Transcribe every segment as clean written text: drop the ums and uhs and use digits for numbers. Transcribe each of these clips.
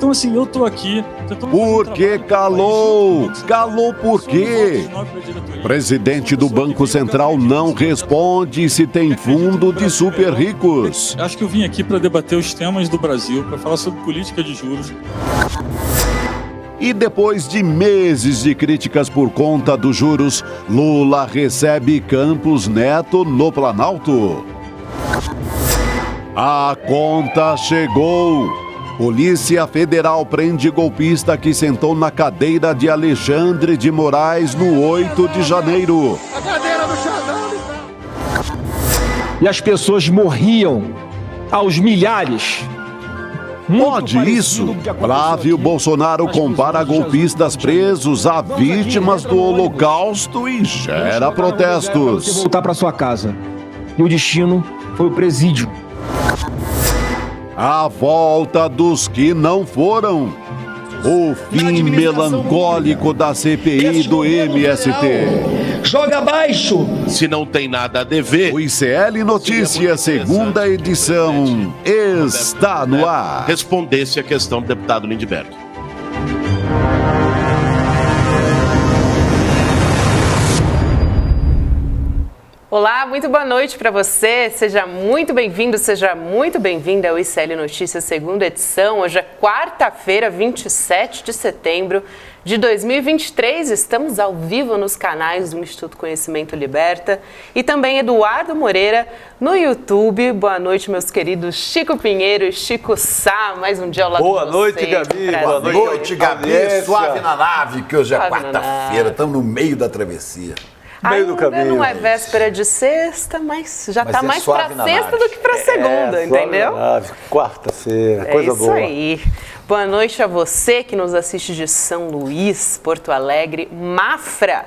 Então, assim, eu tô aqui tentando... Por que calou? Calou por quê? Presidente do Banco Central não responde se tem fundo de super ricos. Acho que eu vim aqui para debater os temas do Brasil, para falar sobre política de juros. E depois de meses de críticas por conta dos juros, Lula recebe Campos Neto no Planalto. A conta chegou. Polícia Federal prende golpista que sentou na cadeira de Alexandre de Moraes no 8 de janeiro. A cadeira do Xandão. E as pessoas morriam aos milhares. Pode isso? Flávio Bolsonaro compara golpistas presos a vítimas do Holocausto e gera protestos. Você voltar para sua casa. E o destino foi o presídio. A volta dos que não foram. O fim melancólico da CPI do MST. Joga abaixo! Se não tem nada a dever... O ICL Notícias, segunda edição, está no ar. Respondesse a questão do deputado Lindbergh. Olá, muito boa noite para você. Seja muito bem-vindo, seja muito bem-vinda ao ICL Notícias, segunda edição. Hoje é quarta-feira, 27 de setembro de 2023. Estamos ao vivo nos canais do Instituto Conhecimento Liberta e também Eduardo Moreira no YouTube. Boa noite, meus queridos Chico Pinheiro e Chico Sá. Mais um dia ao lado de vocês. Boa noite, Gabi. Boa noite, Gabi. Suave na nave, que hoje é quarta-feira. Estamos no meio da travessia. Meio do caminho. Ainda não é véspera de sexta, mas já está mais para sexta nave. do que para segunda, entendeu? Quarta-feira, coisa boa. É isso aí. Boa noite a você que nos assiste de São Luís, Porto Alegre, Mafra,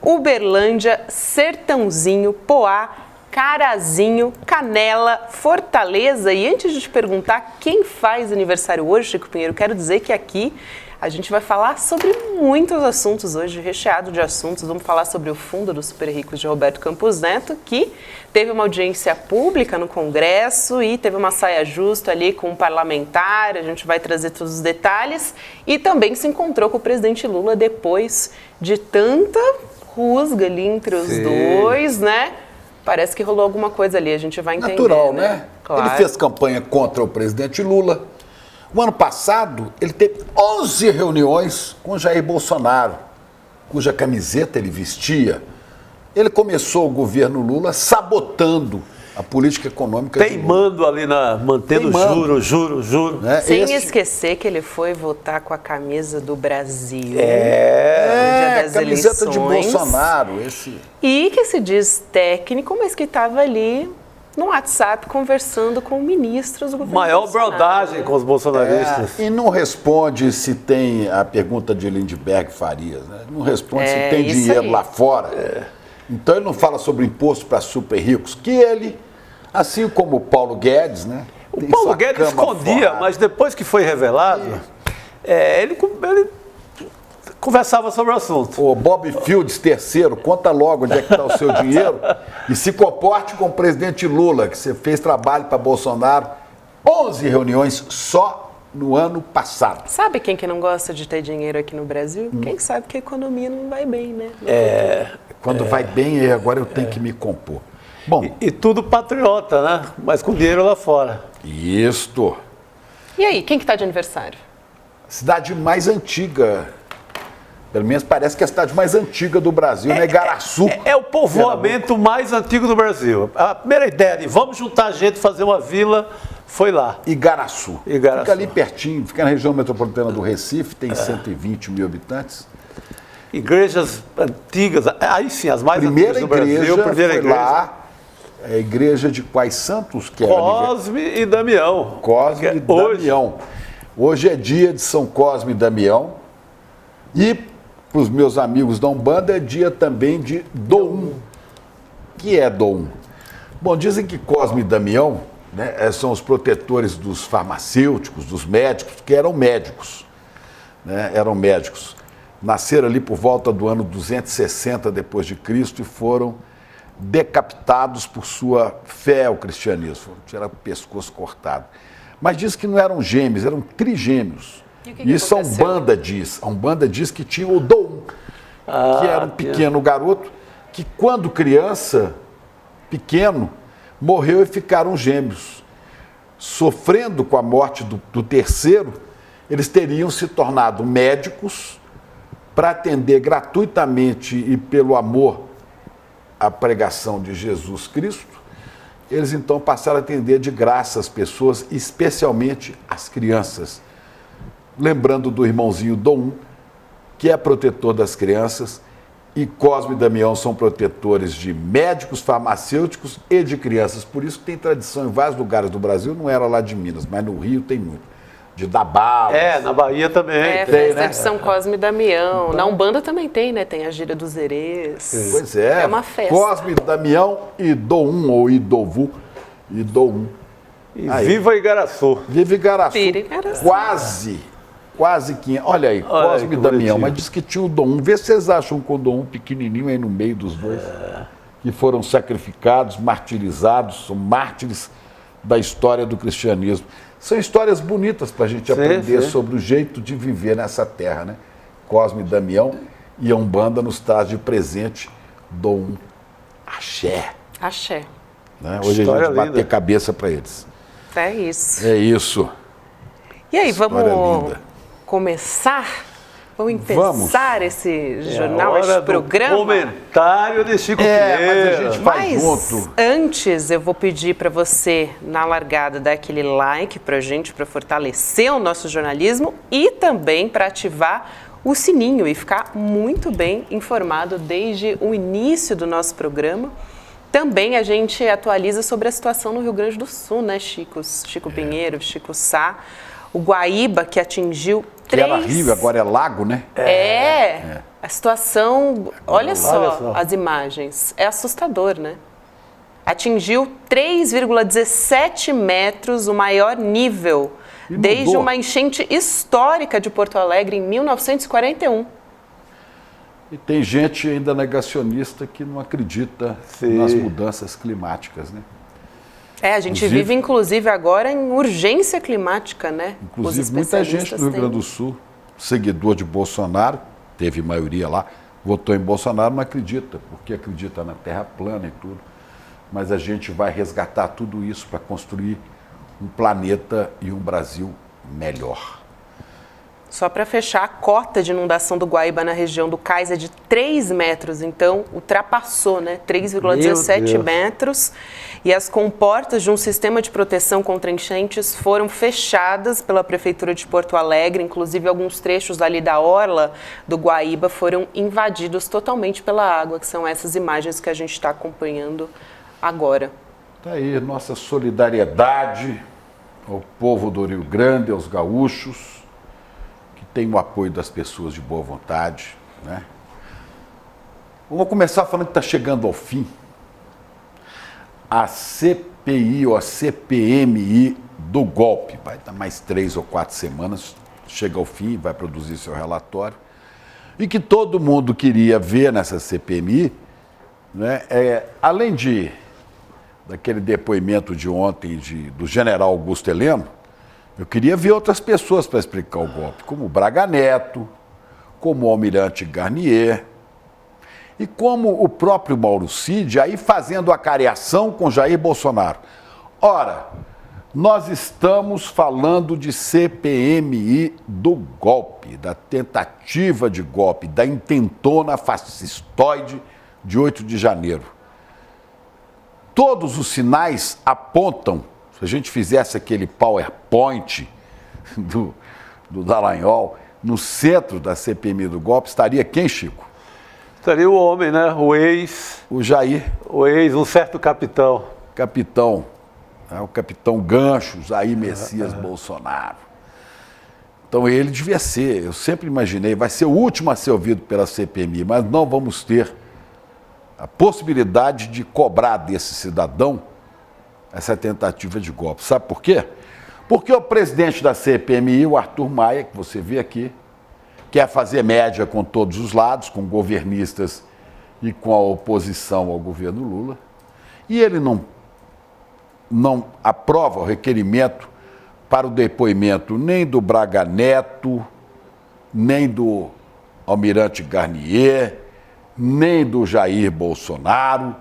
Uberlândia, Sertãozinho, Poá, Carazinho, Canela, Fortaleza. E antes de te perguntar quem faz aniversário hoje, Chico Pinheiro, quero dizer que aqui a gente vai falar sobre muitos assuntos hoje, recheado de assuntos. Vamos falar sobre o Fundo dos Super Ricos de Roberto Campos Neto, que teve uma audiência pública no Congresso e teve uma saia justa ali com um parlamentar. A gente vai trazer todos os detalhes. E também se encontrou com o presidente Lula depois de tanta rusga ali entre os dois, né? Parece que rolou alguma coisa ali, a gente vai entender. Natural, né? Claro. Ele fez campanha contra o presidente Lula. O ano passado, ele teve 11 reuniões com Jair Bolsonaro, cuja camiseta ele vestia. Ele começou o governo Lula sabotando a política econômica. Teimando ali, mantendo juro. Né? Sem esquecer que ele foi votar com a camisa do Brasil. No dia das camiseta eleições, de Bolsonaro. E que se diz técnico, mas que estava ali no WhatsApp conversando com ministros do governo. Maior brodagem com os bolsonaristas. E não responde se tem a pergunta de Lindbergh Farias, né? Não responde se tem dinheiro aí lá fora. Então ele não fala sobre imposto para super ricos, que ele, assim como o Paulo Guedes, né? O Paulo Guedes escondia, mas depois que foi revelado, ele conversava sobre o assunto. O Bob Fields, terceiro, conta logo onde é que está o seu dinheiro e se comporte com o presidente Lula, que você fez trabalho para Bolsonaro, 11 reuniões só no ano passado. Sabe quem que não gosta de ter dinheiro aqui no Brasil? Quem sabe que a economia não vai bem, né? Quando vai bem, agora eu tenho que me compor. Bom, e tudo patriota, né? Mas com dinheiro lá fora. Isto. E aí, quem que está de aniversário? Cidade mais antiga. Pelo menos parece que é a cidade mais antiga do Brasil, né? Igaraçu. É o povoamento mais antigo do Brasil. A primeira ideia de vamos juntar gente, fazer uma vila, foi lá. Igaraçu. Fica ali pertinho, fica na região metropolitana do Recife, tem 120 mil habitantes. Igrejas antigas, aí sim, as mais antigas do Brasil. Primeira igreja lá, é a igreja de quais santos? Que Cosme e Damião. Cosme e Damião. Hoje é dia de São Cosme e Damião. E para os meus amigos da Umbanda é dia também de Dom. Que é Dom? Bom, dizem que Cosme e Damião, né, são os protetores dos farmacêuticos, dos médicos, que eram médicos. Né, eram médicos. Nasceram ali por volta do ano 260 depois de Cristo e foram decapitados por sua fé ao cristianismo. Tiveram o pescoço cortado. Mas diz que não eram gêmeos, eram trigêmeos. E o que Isso a aconteceu? Umbanda diz. A Umbanda diz que tinha o Dom, que era um pequeno garoto, que quando criança, pequeno, morreu e ficaram gêmeos. Sofrendo com a morte do terceiro, eles teriam se tornado médicos para atender gratuitamente e pelo amor à pregação de Jesus Cristo. Eles então passaram a atender de graça as pessoas, especialmente as crianças. Lembrando do irmãozinho Dom, que é protetor das crianças, e Cosme e Damião são protetores de médicos, farmacêuticos e de crianças. Por isso que tem tradição em vários lugares do Brasil, não era lá de Minas, mas no Rio tem muito. De dar bala. Na Bahia também. É, tem, festa né? de São Cosme e Damião. Na Umbanda também tem, né? Tem a gira dos herês. Pois é. É uma festa. Cosme, Damião e Dom ou Idovu e Dom. E viva Igaraçu. Vive Igaraçu. Pira Igaraçu. Quase 500. Olha aí, Olha Cosme que e Damião, bonitinho. mas diz que tinha o Dom. Vê se vocês acham com o Dom pequenininho aí no meio dos dois. Que foram sacrificados, martirizados, são mártires da história do cristianismo. São histórias bonitas para a gente aprender sobre o jeito de viver nessa terra, né? Cosme e Damião e a Umbanda nos traz de presente Dom Axé. Axé. Né? Hoje a História gente bater linda. cabeça para eles. É isso. É isso. E aí, História vamos linda. começar? Vamos empezar esse jornal, Hora esse do programa? comentário de Chico Mas a Pinheiro. gente faz Mas junto. antes eu vou pedir para você, na largada, dar aquele like para gente, para fortalecer o nosso jornalismo e também para ativar o sininho e ficar muito bem informado desde o início do nosso programa. Também a gente atualiza sobre a situação no Rio Grande do Sul, né, Chico? Chico Pinheiro, Chico Sá. O Guaíba, que atingiu Que era rio, agora é lago, né? A situação, olha só só. as imagens, é assustador, né? Atingiu 3,17 metros, o maior nível, E desde mudou. uma enchente histórica de Porto Alegre em 1941. E tem gente ainda negacionista que não acredita nas mudanças climáticas, né? A gente Inclusive- vive, inclusive, agora em urgência climática, né? Inclusive, Os muita gente especialistas do Rio Grande têm. do Sul, seguidor de Bolsonaro, teve maioria lá, votou em Bolsonaro, não acredita, porque acredita na terra plana e tudo. Mas a gente vai resgatar tudo isso para construir um planeta e um Brasil melhor. Só para fechar, a cota de inundação do Guaíba na região do Cais é de 3 metros, então ultrapassou, né? 3,17 Meu Deus. metros. E as comportas de um sistema de proteção contra enchentes foram fechadas pela Prefeitura de Porto Alegre, inclusive alguns trechos ali da orla do Guaíba foram invadidos totalmente pela água, que são essas imagens que a gente está acompanhando agora. Tá aí nossa solidariedade ao povo do Rio Grande, aos gaúchos, que tem o apoio das pessoas de boa vontade, né? Vamos começar falando que está chegando ao fim. A CPI ou a CPMI do golpe, vai dar mais 3 ou 4 semanas, chega ao fim, vai produzir seu relatório. E que todo mundo queria ver nessa CPMI, né, além daquele depoimento de ontem do general Augusto Heleno, eu queria ver outras pessoas para explicar o golpe, como o Braga Neto, como o almirante Garnier, e como o próprio Mauro Cid, aí fazendo a careação com Jair Bolsonaro. Ora, nós estamos falando de CPMI do golpe, da tentativa de golpe, da intentona fascistoide de 8 de janeiro. Todos os sinais apontam, se a gente fizesse aquele PowerPoint do Dallagnol, no centro da CPMI do golpe, estaria quem, Chico? Estaria o homem, né? O ex, um certo capitão. Capitão, né? O capitão Gancho, Jair Messias Bolsonaro. Então ele devia ser, eu sempre imaginei, vai ser o último a ser ouvido pela CPMI, mas não vamos ter a possibilidade de cobrar desse cidadão essa tentativa de golpe. Sabe por quê? Porque o presidente da CPMI, o Arthur Maia, que você vê aqui, quer fazer média com todos os lados, com governistas e com a oposição ao governo Lula, e ele não aprova o requerimento para o depoimento nem do Braga Neto, nem do Almirante Garnier, nem do Jair Bolsonaro.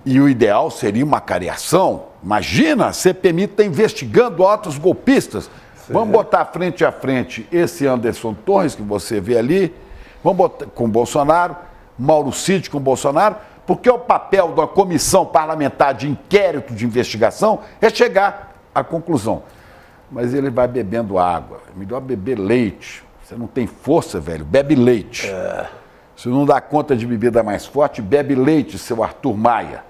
E o ideal seria uma cariação. Imagina, a CPMI está investigando atos golpistas. Vamos botar frente a frente esse Anderson Torres, que você vê ali, vamos botar com Bolsonaro, Mauro Cid com Bolsonaro, porque o papel da comissão parlamentar de inquérito de investigação é chegar à conclusão. Mas ele vai bebendo água. Melhor beber leite. Você não tem força, velho, bebe leite. Se não dá conta de bebida mais forte, bebe leite, seu Arthur Maia.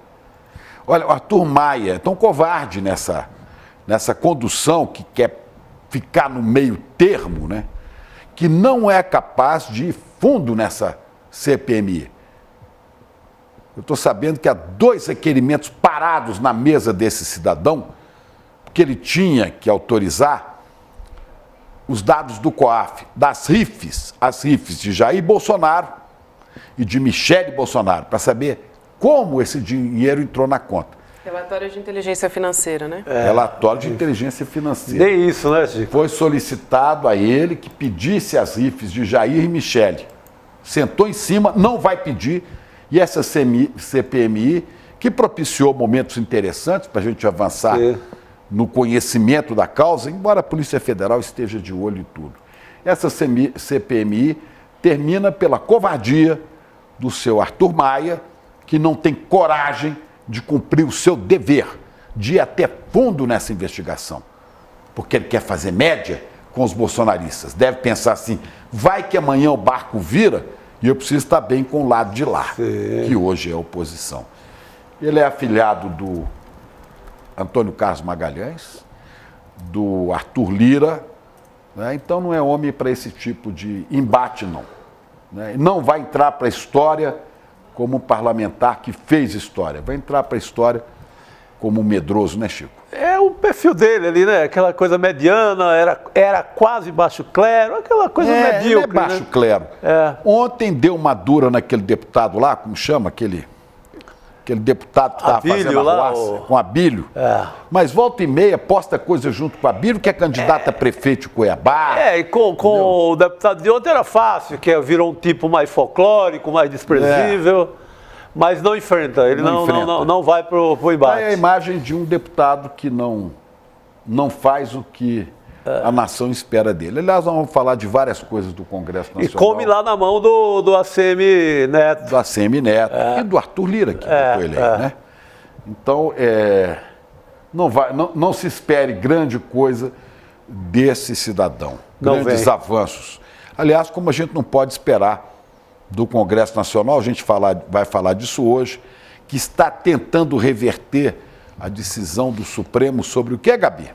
Olha, o Arthur Maia é tão covarde nessa condução que quer ficar no meio termo, né? Que não é capaz de ir fundo nessa CPMI. Eu estou sabendo que há 2 requerimentos parados na mesa desse cidadão, porque ele tinha que autorizar os dados do COAF, das RIFs, as RIFs de Jair Bolsonaro e de Michele Bolsonaro, para saber como esse dinheiro entrou na conta. Relatório de inteligência financeira, né? Relatório de inteligência financeira. Nem isso, né, Chico? Foi solicitado a ele que pedisse as RIFs de Jair e Michele. Sentou em cima, não vai pedir. E essa CPMI, que propiciou momentos interessantes para a gente avançar no conhecimento da causa, embora a Polícia Federal esteja de olho em tudo. Essa CPMI termina pela covardia do seu Arthur Maia, que não tem coragem de cumprir o seu dever, de ir até fundo nessa investigação. Porque ele quer fazer média com os bolsonaristas. Deve pensar assim, vai que amanhã o barco vira e eu preciso estar bem com o lado de lá, que hoje é a oposição. Ele é afilhado do Antônio Carlos Magalhães, do Arthur Lira, né? Então não é homem para esse tipo de embate, não. Né? Não vai entrar para a história como um parlamentar que fez história. Vai entrar para a história como um medroso, né, Chico? É o perfil dele ali, né? Aquela coisa mediana, era quase baixo clero, aquela coisa medíocre. Ele é baixo clero. Ontem deu uma dura naquele deputado lá, como chama aquele deputado que estava fazendo a ruaça, com Abílio. Mas volta e meia posta coisa junto com Abílio, que é candidato a prefeito de Cuiabá. E com o deputado de ontem era fácil, que virou um tipo mais folclórico, mais desprezível, mas não enfrenta, ele não vai pro embate. É a imagem de um deputado que não faz o que a nação espera dele. Aliás, nós vamos falar de várias coisas do Congresso Nacional. E come lá na mão do ACM Neto. Do ACM Neto e do Arthur Lira, que botou ele aí, né? Então, não se espere grande coisa desse cidadão. Grandes avanços. Aliás, como a gente não pode esperar do Congresso Nacional, a gente vai falar disso hoje, que está tentando reverter a decisão do Supremo sobre o que, Gabi?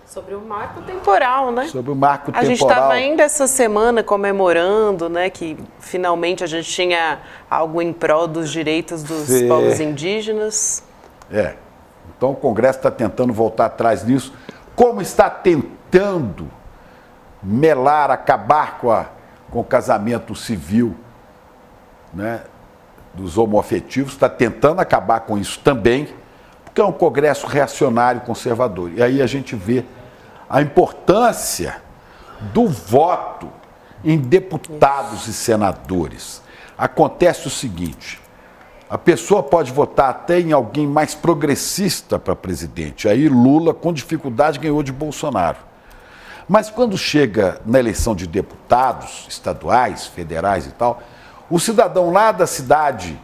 Sobre o marco temporal, né? Sobre o marco temporal. A gente estava ainda essa semana comemorando, né, que finalmente a gente tinha algo em prol dos direitos dos povos indígeas. Então o Congresso está tentando voltar atrás nisso, como está tentando melar, acabar com o casamento civil, né, dos homoafetivos, está tentando acabar com isso também, porque é um Congresso reacionário conservador. E aí a gente vê a importância do voto em deputados e senadores. Acontece o seguinte, a pessoa pode votar até em alguém mais progressista para presidente. Aí Lula, com dificuldade, ganhou de Bolsonaro. Mas quando chega na eleição de deputados estaduais, federais e tal, o cidadão lá da cidade,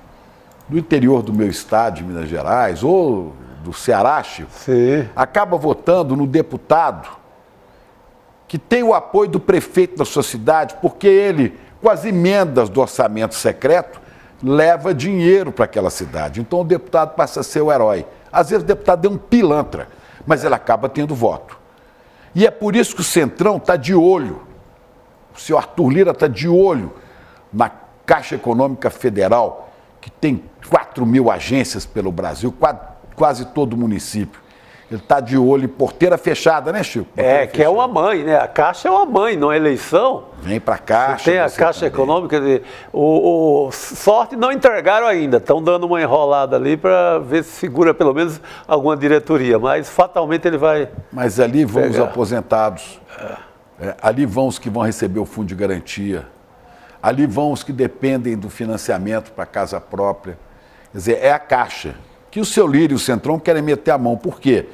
do interior do meu estado, de Minas Gerais, ou do Ceará, Chico, acaba votando no deputado que tem o apoio do prefeito da sua cidade, porque ele, com as emendas do orçamento secreto, leva dinheiro para aquela cidade. Então o deputado passa a ser o herói. Às vezes o deputado é um pilantra, mas ele acaba tendo voto. E é por isso que o Centrão está de olho, o senhor Arthur Lira está de olho na Caixa Econômica Federal, que tem 4.000 agências pelo Brasil, quase todo município. Ele está de olho em porteira fechada, né, Chico? Porteira Que é uma mãe, né? A Caixa é uma mãe, não é eleição. Vem para a Caixa. Tem a Caixa Econômica. Sorte não entregaram ainda. Estão dando uma enrolada ali para ver se segura pelo menos alguma diretoria. Mas fatalmente ele vai. Mas ali vão os aposentados. Ali vão os que vão receber o fundo de garantia. Ali vão os que dependem do financiamento para casa própria. Quer dizer, é a Caixa. Que o seu Lírio e o Centrão querem meter a mão. Por quê?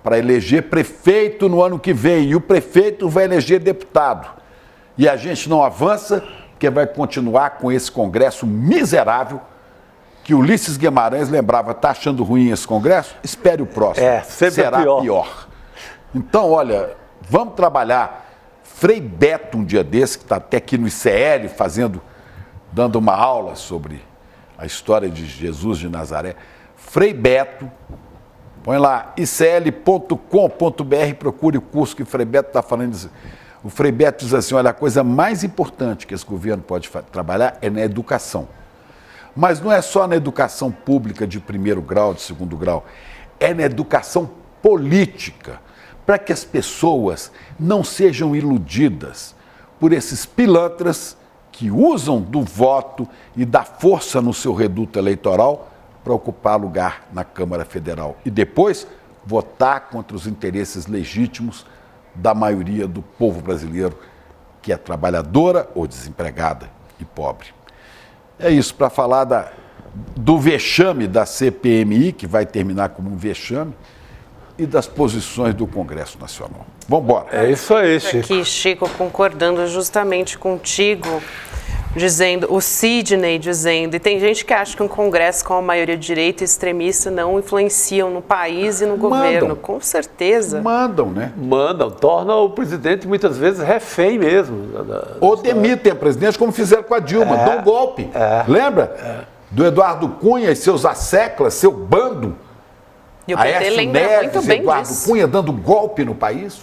Para eleger prefeito no ano que vem. E o prefeito vai eleger deputado. E a gente não avança, porque vai continuar com esse Congresso miserável, que Ulisses Guimarães lembrava, está achando ruim esse Congresso? Espere o próximo. Sempre será pior. Então, olha, vamos trabalhar. Frei Beto, um dia desse, que está até aqui no ICL, dando uma aula sobre a história de Jesus de Nazaré. Frei Beto, põe lá, icl.com.br, procure o curso que o Frei Beto está falando. O Frei Beto diz assim, olha, a coisa mais importante que esse governo pode trabalhar é na educação. Mas não é só na educação pública de primeiro grau, de segundo grau, é na educação política, para que as pessoas não sejam iludidas por esses pilantras que usam do voto e da força no seu reduto eleitoral para ocupar lugar na Câmara Federal e depois votar contra os interesses legítimos da maioria do povo brasileiro, que é trabalhadora ou desempregada e pobre. É isso, para falar do vexame da CPMI, que vai terminar como um vexame, e das posições do Congresso Nacional. Vamos embora. É isso aí, Chico. Aqui, Chico, concordando justamente contigo, dizendo, o Sidney dizendo, e tem gente que acha que um Congresso com a maioria de direita e extremista não influenciam no país e no governo. Com certeza. Mandam, né? Mandam, torna o presidente muitas vezes refém mesmo. Ou demitem a presidente, como fizeram com a Dilma, dão um golpe. Lembra? Do Eduardo Cunha e seus asseclas, seu bando. E o PT lembra muito bem Eduardo disso. Cunha dando golpe no país.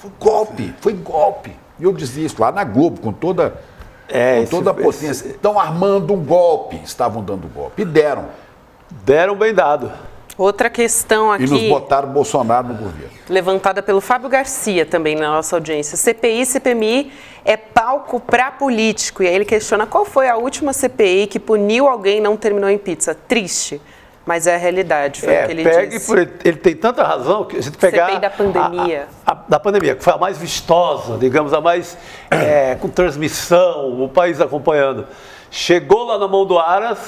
Foi golpe. E eu dizia isso lá na Globo, com toda a potência. Estão armando um golpe. Estavam dando golpe. E deram. Deram bem dado. Outra questão aqui, E nos botaram Bolsonaro no governo. levantada pelo Fábio Garcia também na nossa audiência. CPI e CPMI é palco para político. E aí ele questiona qual foi a última CPI que puniu alguém e não terminou em pizza. Triste. Mas é a realidade, foi o que ele disse. Ele tem tanta razão que a gente pegar... CPI da pandemia. Da pandemia, que foi a mais vistosa, digamos, a mais com transmissão, o país acompanhando. Chegou lá na mão do Aras.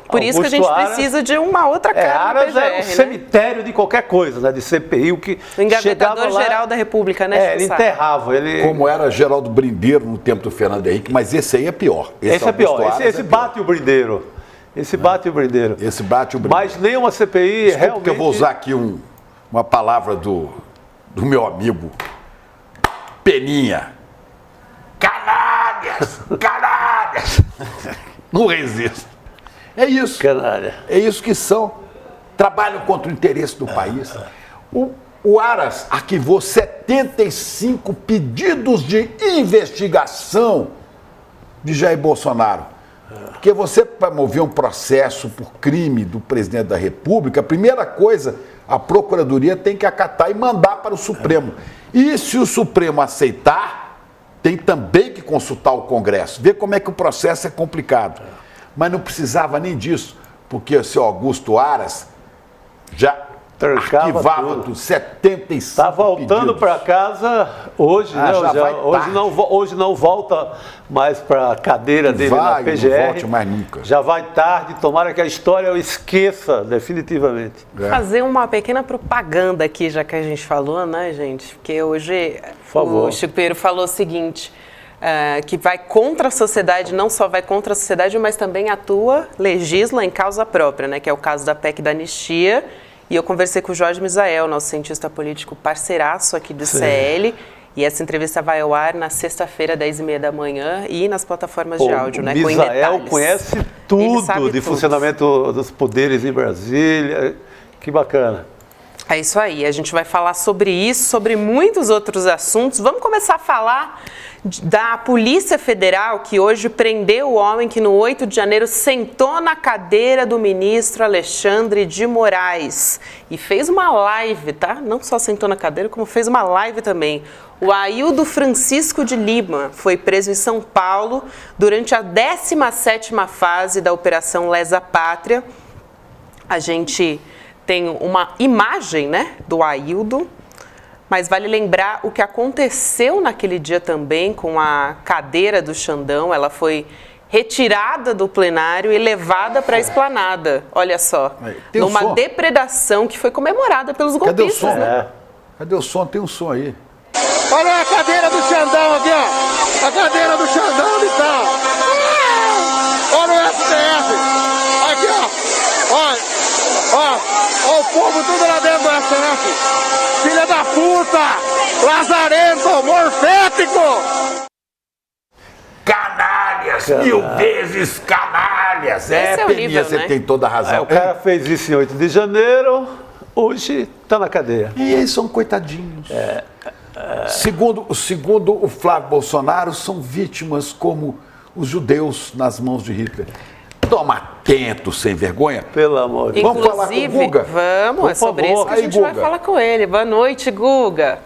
Por isso que a gente precisa de uma outra cara no Aras PGR, é um cemitério de qualquer coisa, né? De CPI, o que O engavetador-geral da República, né, ele Chico Sá? enterrava. Como era Geraldo Brindeiro no tempo do Fernando Henrique, mas esse aí é pior. Esse é pior, esse bate o brindeiro. Esse bate o brindeiro. Esse bate o brindeiro. Mas nenhuma CPI Desculpa, realmente... porque eu vou usar aqui uma palavra do meu amigo Peninha. Canalhas! Canalhas! Não resisto. É isso. Canalha. É isso que são. Trabalham contra o interesse do país. O Aras arquivou 75 pedidos de investigação de Jair Bolsonaro. Porque você, para mover um processo por crime do presidente da República, a primeira coisa, a Procuradoria tem que acatar e mandar para o Supremo. E se o Supremo aceitar, tem também que consultar o Congresso, ver como é que o processo é complicado. Mas não precisava nem disso, porque o seu Augusto Aras já arquivava tudo. 75 Está voltando para casa hoje, né? Hoje não volta mais para a cadeira dele na PGR. Não volte mais nunca. Já vai tarde, tomara que a história o esqueça definitivamente. Fazer uma pequena propaganda aqui, já que a gente falou, né, gente? Porque hoje o Chico Pinheiro falou o seguinte, que vai contra a sociedade, não só vai contra a sociedade, mas também atua, legisla em causa própria, né? Que é o caso da PEC da anistia. E eu conversei com o Jorge Misael, nosso cientista político parceiraço aqui do ICL, e essa entrevista vai ao ar na sexta-feira, 10h30 da manhã, e nas plataformas de áudio, né? Misael conhece tudo de funcionamento dos poderes em Brasília, que bacana. É isso aí, a gente vai falar sobre isso, sobre muitos outros assuntos. Vamos começar a falar da Polícia Federal, que hoje prendeu o homem que no 8 de janeiro sentou na cadeira do ministro Alexandre de Moraes e fez uma live, tá? Não só sentou na cadeira, como fez uma live também. O Aildo Francisco de Lima foi preso em São Paulo durante a 17ª fase da Operação Lesa Pátria. A gente tem uma imagem, né, do Aildo, mas vale lembrar o que aconteceu naquele dia também com a cadeira do Xandão. Ela foi retirada do plenário e levada para a esplanada, olha só, numa depredação que foi comemorada pelos golpistas. Cadê o som? Né? Cadê o som? Tem um som aí. Olha a cadeira do Xandão aqui, ó. A cadeira do Xandão ali tá. Olha o STF. Aqui, ó. Olha. Ó o povo tudo lá dentro do STF. Filha da puta! Lazarento! Morfético! Canalhas! 1000 vezes canalhas! Esse é o Peninha, nível, você né? tem toda a razão. O cara fez isso em 8 de janeiro, hoje está na cadeia. E eles são coitadinhos. Segundo o Flávio Bolsonaro, são vítimas como os judeus nas mãos de Hitler. Toma atento, sem vergonha. Pelo amor de Deus. Vamos falar com o Guga? Vamos, é sobre isso que a Aí, gente vai Guga. falar com ele. Boa noite, Guga.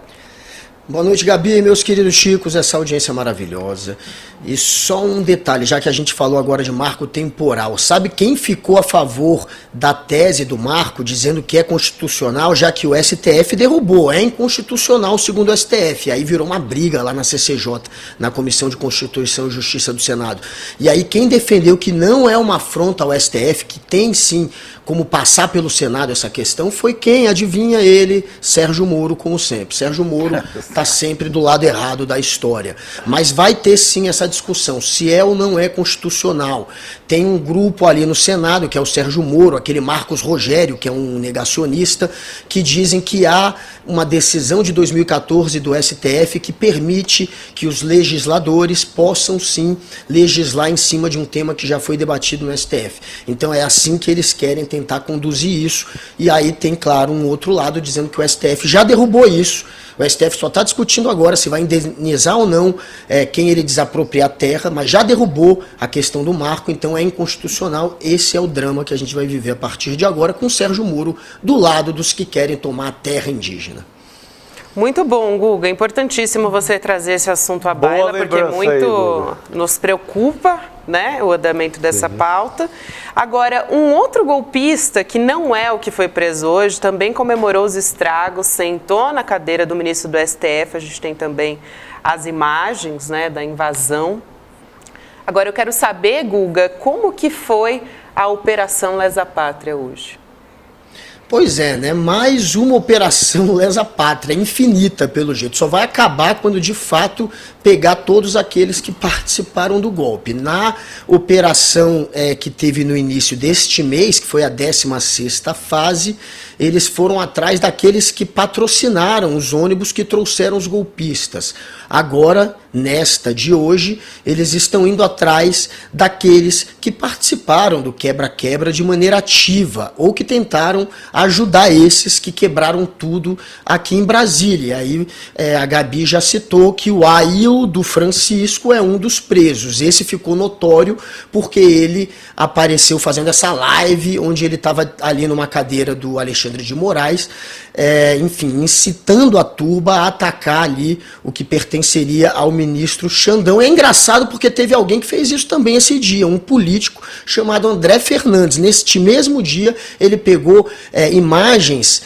Boa noite, Gabi, meus queridos chicos, essa audiência maravilhosa. E só um detalhe, já que a gente falou agora de marco temporal, sabe quem ficou a favor da tese do marco, dizendo que é constitucional, já que o STF derrubou, é inconstitucional segundo o STF, aí virou uma briga lá na CCJ, na Comissão de Constituição e Justiça do Senado. E aí quem defendeu que não é uma afronta ao STF, que tem sim como passar pelo Senado essa questão, foi quem? Adivinha ele? Sérgio Moro, como sempre. Sérgio Moro está sempre do lado errado da história. Mas vai ter sim essa discussão, se é ou não é constitucional. Tem um grupo ali no Senado, que é o Sérgio Moro, aquele Marcos Rogério, que é um negacionista, que dizem que há uma decisão de 2014 do STF que permite que os legisladores possam sim legislar em cima de um tema que já foi debatido no STF. Então é assim que eles querem tentar conduzir isso. E aí tem, claro, um outro lado dizendo que o STF já derrubou isso. O STF só está discutindo agora se vai indenizar ou não quem ele desapropriar a terra, mas já derrubou a questão do marco, então é inconstitucional. Esse é o drama que a gente vai viver a partir de agora, com o Sérgio Moro do lado dos que querem tomar a terra indígena. Muito bom, Guga. Importantíssimo você trazer esse assunto à baila, porque muito nos preocupa, né, o andamento dessa pauta. Agora, um outro golpista, que não é o que foi preso hoje, também comemorou os estragos, sentou na cadeira do ministro do STF. A gente tem também as imagens, né, da invasão. Agora, eu quero saber, Guga, como que foi a Operação Lesa Pátria hoje? Pois é, né? Mais uma operação lesa pátria, infinita pelo jeito. Só vai acabar quando de fato pegar todos aqueles que participaram do golpe. Na operação que teve no início deste mês, que foi a 16ª fase, eles foram atrás daqueles que patrocinaram os ônibus que trouxeram os golpistas. Agora, nesta de hoje, eles estão indo atrás daqueles que participaram do quebra-quebra de maneira ativa ou que tentaram ajudar esses que quebraram tudo aqui em Brasília. Aí a Gabi já citou que o Aildo Francisco é um dos presos. Esse ficou notório porque ele apareceu fazendo essa live onde ele estava ali numa cadeira do Alexandre de Moraes, enfim, incitando a turba a atacar ali o que pertenceria ao ministro Xandão. É engraçado porque teve alguém que fez isso também esse dia, um político chamado André Fernandes. Neste mesmo dia, ele pegou imagens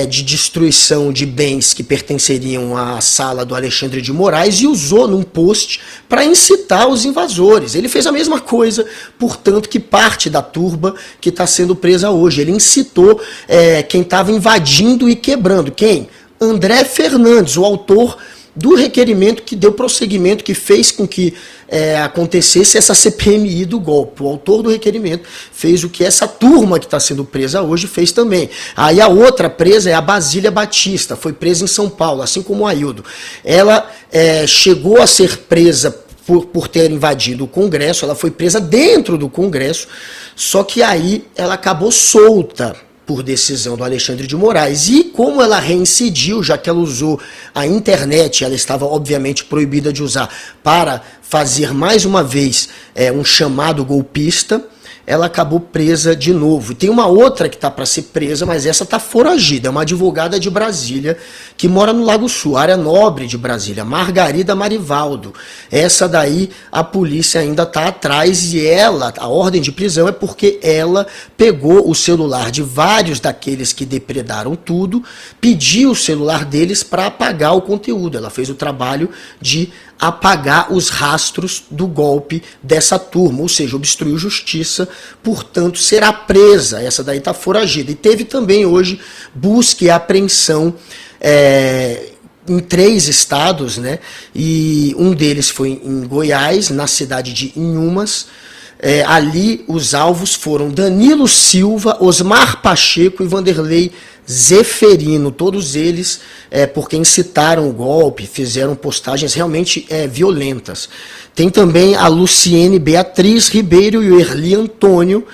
de destruição de bens que pertenceriam à sala do Alexandre de Moraes e usou num post para incitar os invasores. Ele fez a mesma coisa, portanto, que parte da turba que está sendo presa hoje. Ele incitou quem estava invadindo e quebrando. Quem? André Fernandes, o autor do requerimento que deu prosseguimento, que fez com que acontecesse essa CPMI do golpe. O autor do requerimento fez o que essa turma que está sendo presa hoje fez também. Aí a outra presa é a Basília Batista, foi presa em São Paulo, assim como o Aildo. Ela chegou a ser presa por ter invadido o Congresso, ela foi presa dentro do Congresso, só que aí ela acabou solta por decisão do Alexandre de Moraes. E como ela reincidiu, já que ela usou a internet, ela estava obviamente proibida de usar para fazer mais uma vez um chamado golpista, ela acabou presa de novo. E tem uma outra que está para ser presa, mas essa está foragida. É uma advogada de Brasília que mora no Lago Sul, área nobre de Brasília, Margarida Marivaldo. Essa daí a polícia ainda está atrás e ela, a ordem de prisão é porque ela pegou o celular de vários daqueles que depredaram tudo, pediu o celular deles para apagar o conteúdo. Ela fez o trabalho de apagar os rastros do golpe dessa turma, ou seja, obstruiu justiça, portanto será presa. Essa daí está foragida. E teve também hoje busca e apreensão em 3 estados, né? E um deles foi em Goiás, na cidade de Inhumas. Ali os alvos foram Danilo Silva, Osmar Pacheco e Vanderlei Zeferino, todos eles porque incitaram o golpe, fizeram postagens realmente violentas. Tem também a Luciene Beatriz Ribeiro e o Erli Antônio,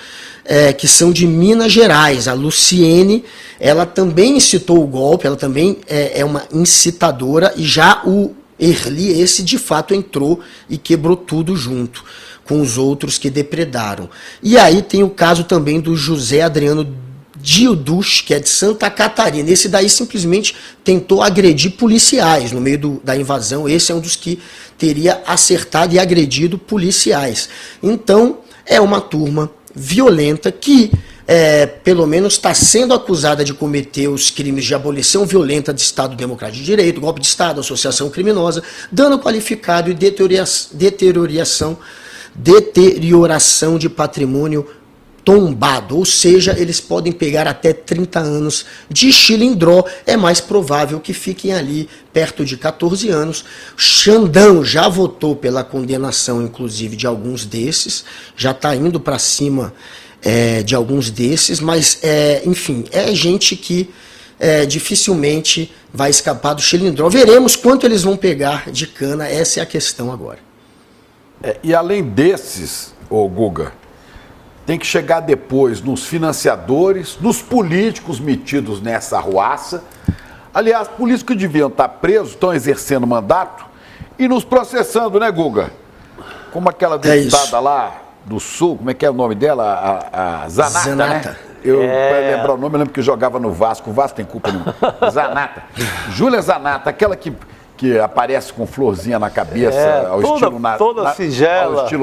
que são de Minas Gerais. A Luciene, ela também incitou o golpe, ela também é uma incitadora, e já o Erli, esse de fato entrou e quebrou tudo junto com os outros que depredaram. E aí tem o caso também do José Adriano Dildus, que é de Santa Catarina. Esse daí simplesmente tentou agredir policiais no meio da invasão. Esse é um dos que teria acertado e agredido policiais. Então, é uma turma violenta que, pelo menos, está sendo acusada de cometer os crimes de abolição violenta de Estado Democrático de Direito, golpe de Estado, associação criminosa, dano qualificado e deterioração de patrimônio tombado, ou seja, eles podem pegar até 30 anos de chilindró. É mais provável que fiquem ali perto de 14 anos. Xandão já votou pela condenação, inclusive, de alguns desses, já está indo para cima de alguns desses, mas, enfim, é gente que dificilmente vai escapar do chilindró. Veremos quanto eles vão pegar de cana, essa é a questão agora. E além desses, Guga, tem que chegar depois nos financiadores, nos políticos metidos nessa arruaça. Aliás, políticos que deviam estar presos, estão exercendo mandato e nos processando, né, Guga? Como aquela deputada lá do Sul, como é que é o nome dela? A Zanata, né? Para lembrar o nome, eu lembro que jogava no Vasco. O Vasco tem culpa nenhuma. Zanata. Júlia Zanata, aquela que aparece com florzinha na cabeça, ao estilo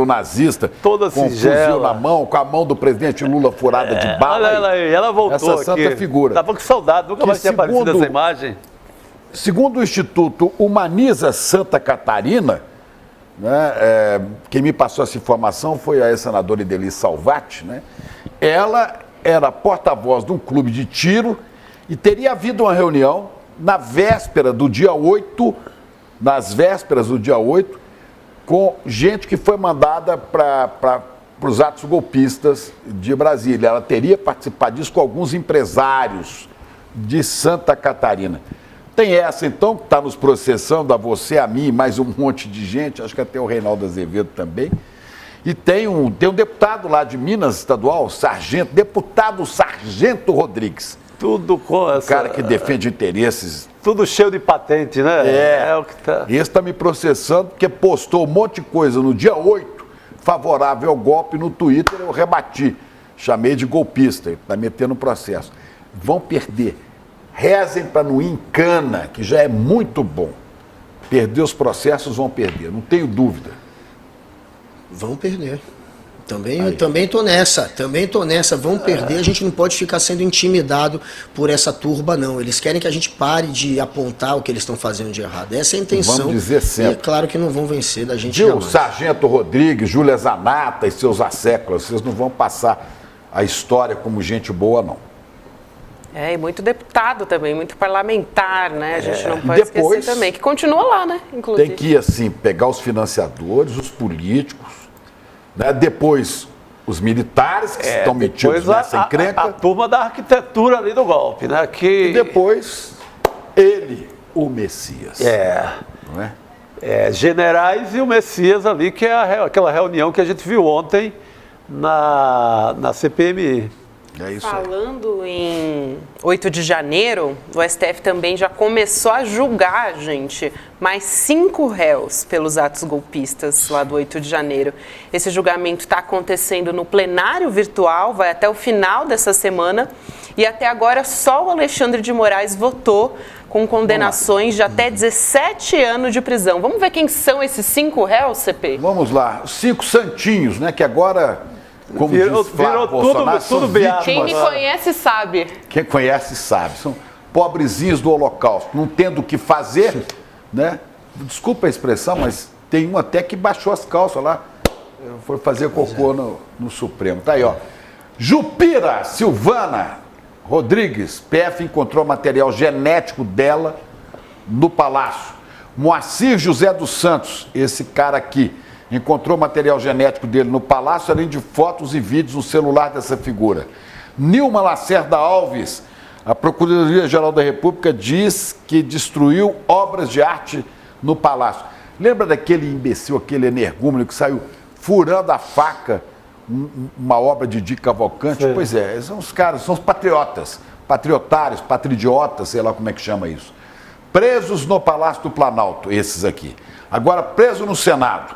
nazista, toda com singela, fuzil na mão, com a mão do presidente Lula furada de bala. Olha ela aí, ela voltou essa aqui. santa figura. Tava com saudade, nunca mais tinha aparecido essa imagem. Segundo o Instituto Humaniza Santa Catarina, né, quem me passou essa informação foi a ex-senadora Ideli Salvati, né? Ela era porta-voz de um clube de tiro e teria havido uma reunião nas vésperas do dia 8, com gente que foi mandada para os atos golpistas de Brasília. Ela teria participado disso com alguns empresários de Santa Catarina. Tem essa, então, que está nos processando, a você, a mim, mais um monte de gente, acho que até o Reinaldo Azevedo também. E tem um deputado lá de Minas Estadual, deputado Sargento Rodrigues. Tudo com essa... O cara que defende interesses. Tudo cheio de patente, né? É o que tá. Esse está me processando porque postou um monte de coisa no dia 8, favorável ao golpe no Twitter, eu rebati. Chamei de golpista, ele está metendo processo. Vão perder. Rezem para não ir em cana, que já é muito bom. Perder os processos, vão perder, não tenho dúvida. Vão perder. Também tô nessa, vão perder, a gente não pode ficar sendo intimidado por essa turba, não. Eles querem que a gente pare de apontar o que eles estão fazendo de errado. Essa é a intenção. Vamos dizer sempre. E é claro que não vão vencer da gente jamais. Sargento Rodrigues, Júlia Zanata e seus asseclas, vocês não vão passar a história como gente boa, não. E muito deputado também, muito parlamentar, né? A gente não pode esquecer também, que continua lá, né? Inclusive. Tem que ir assim, pegar os financiadores, os políticos, né? Depois os militares que estão metidos nessa encrenca. A turma da arquitetura ali do golpe, né? E depois ele, o Messias. Não é? Generais e o Messias ali, que é aquela reunião que a gente viu ontem na CPMI. É isso aí. Falando em 8 de janeiro, o STF também já começou a julgar, gente, mais 5 réus pelos atos golpistas lá do 8 de janeiro. Esse julgamento está acontecendo no plenário virtual, vai até o final dessa semana, e até agora só o Alexandre de Moraes votou com condenações de até 17 anos de prisão. Vamos ver quem são esses 5 réus, CP? Vamos lá, os 5 santinhos, né, que agora, como Virou diz Flávio tudo- Bolsonaro, tudo são beato. Quem me vítimas. conhece sabe. Quem conhece sabe, são pobrezinhos do Holocausto, não tendo o que fazer, né? Desculpa a expressão, mas tem um até que baixou as calças lá, foi fazer cocô no Supremo. Tá aí, ó. Jupira Silvana Rodrigues, PF encontrou material genético dela no Palácio. Moacir José dos Santos, esse cara aqui, encontrou material genético dele no Palácio, além de fotos e vídeos no celular dessa figura. Nilma Lacerda Alves, a Procuradoria-Geral da República diz que destruiu obras de arte no Palácio. Lembra daquele imbecil, aquele energúmeno que saiu furando a faca uma obra de Di Cavalcante? Sim. Pois é, são os caras, são os patriotas, patriotários, patridiotas, sei lá como é que chama isso. Presos no Palácio do Planalto, esses aqui. Agora, preso no Senado.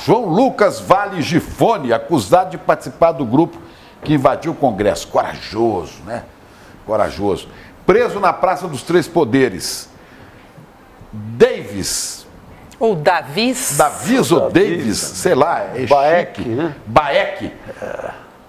João Lucas Vale Gifone, acusado de participar do grupo que invadiu o Congresso. Corajoso, né? Corajoso. Preso na Praça dos Três Poderes. Davis. Ou Davis. Davis ou Davis, sei lá, é Baek, chique. né? Baek.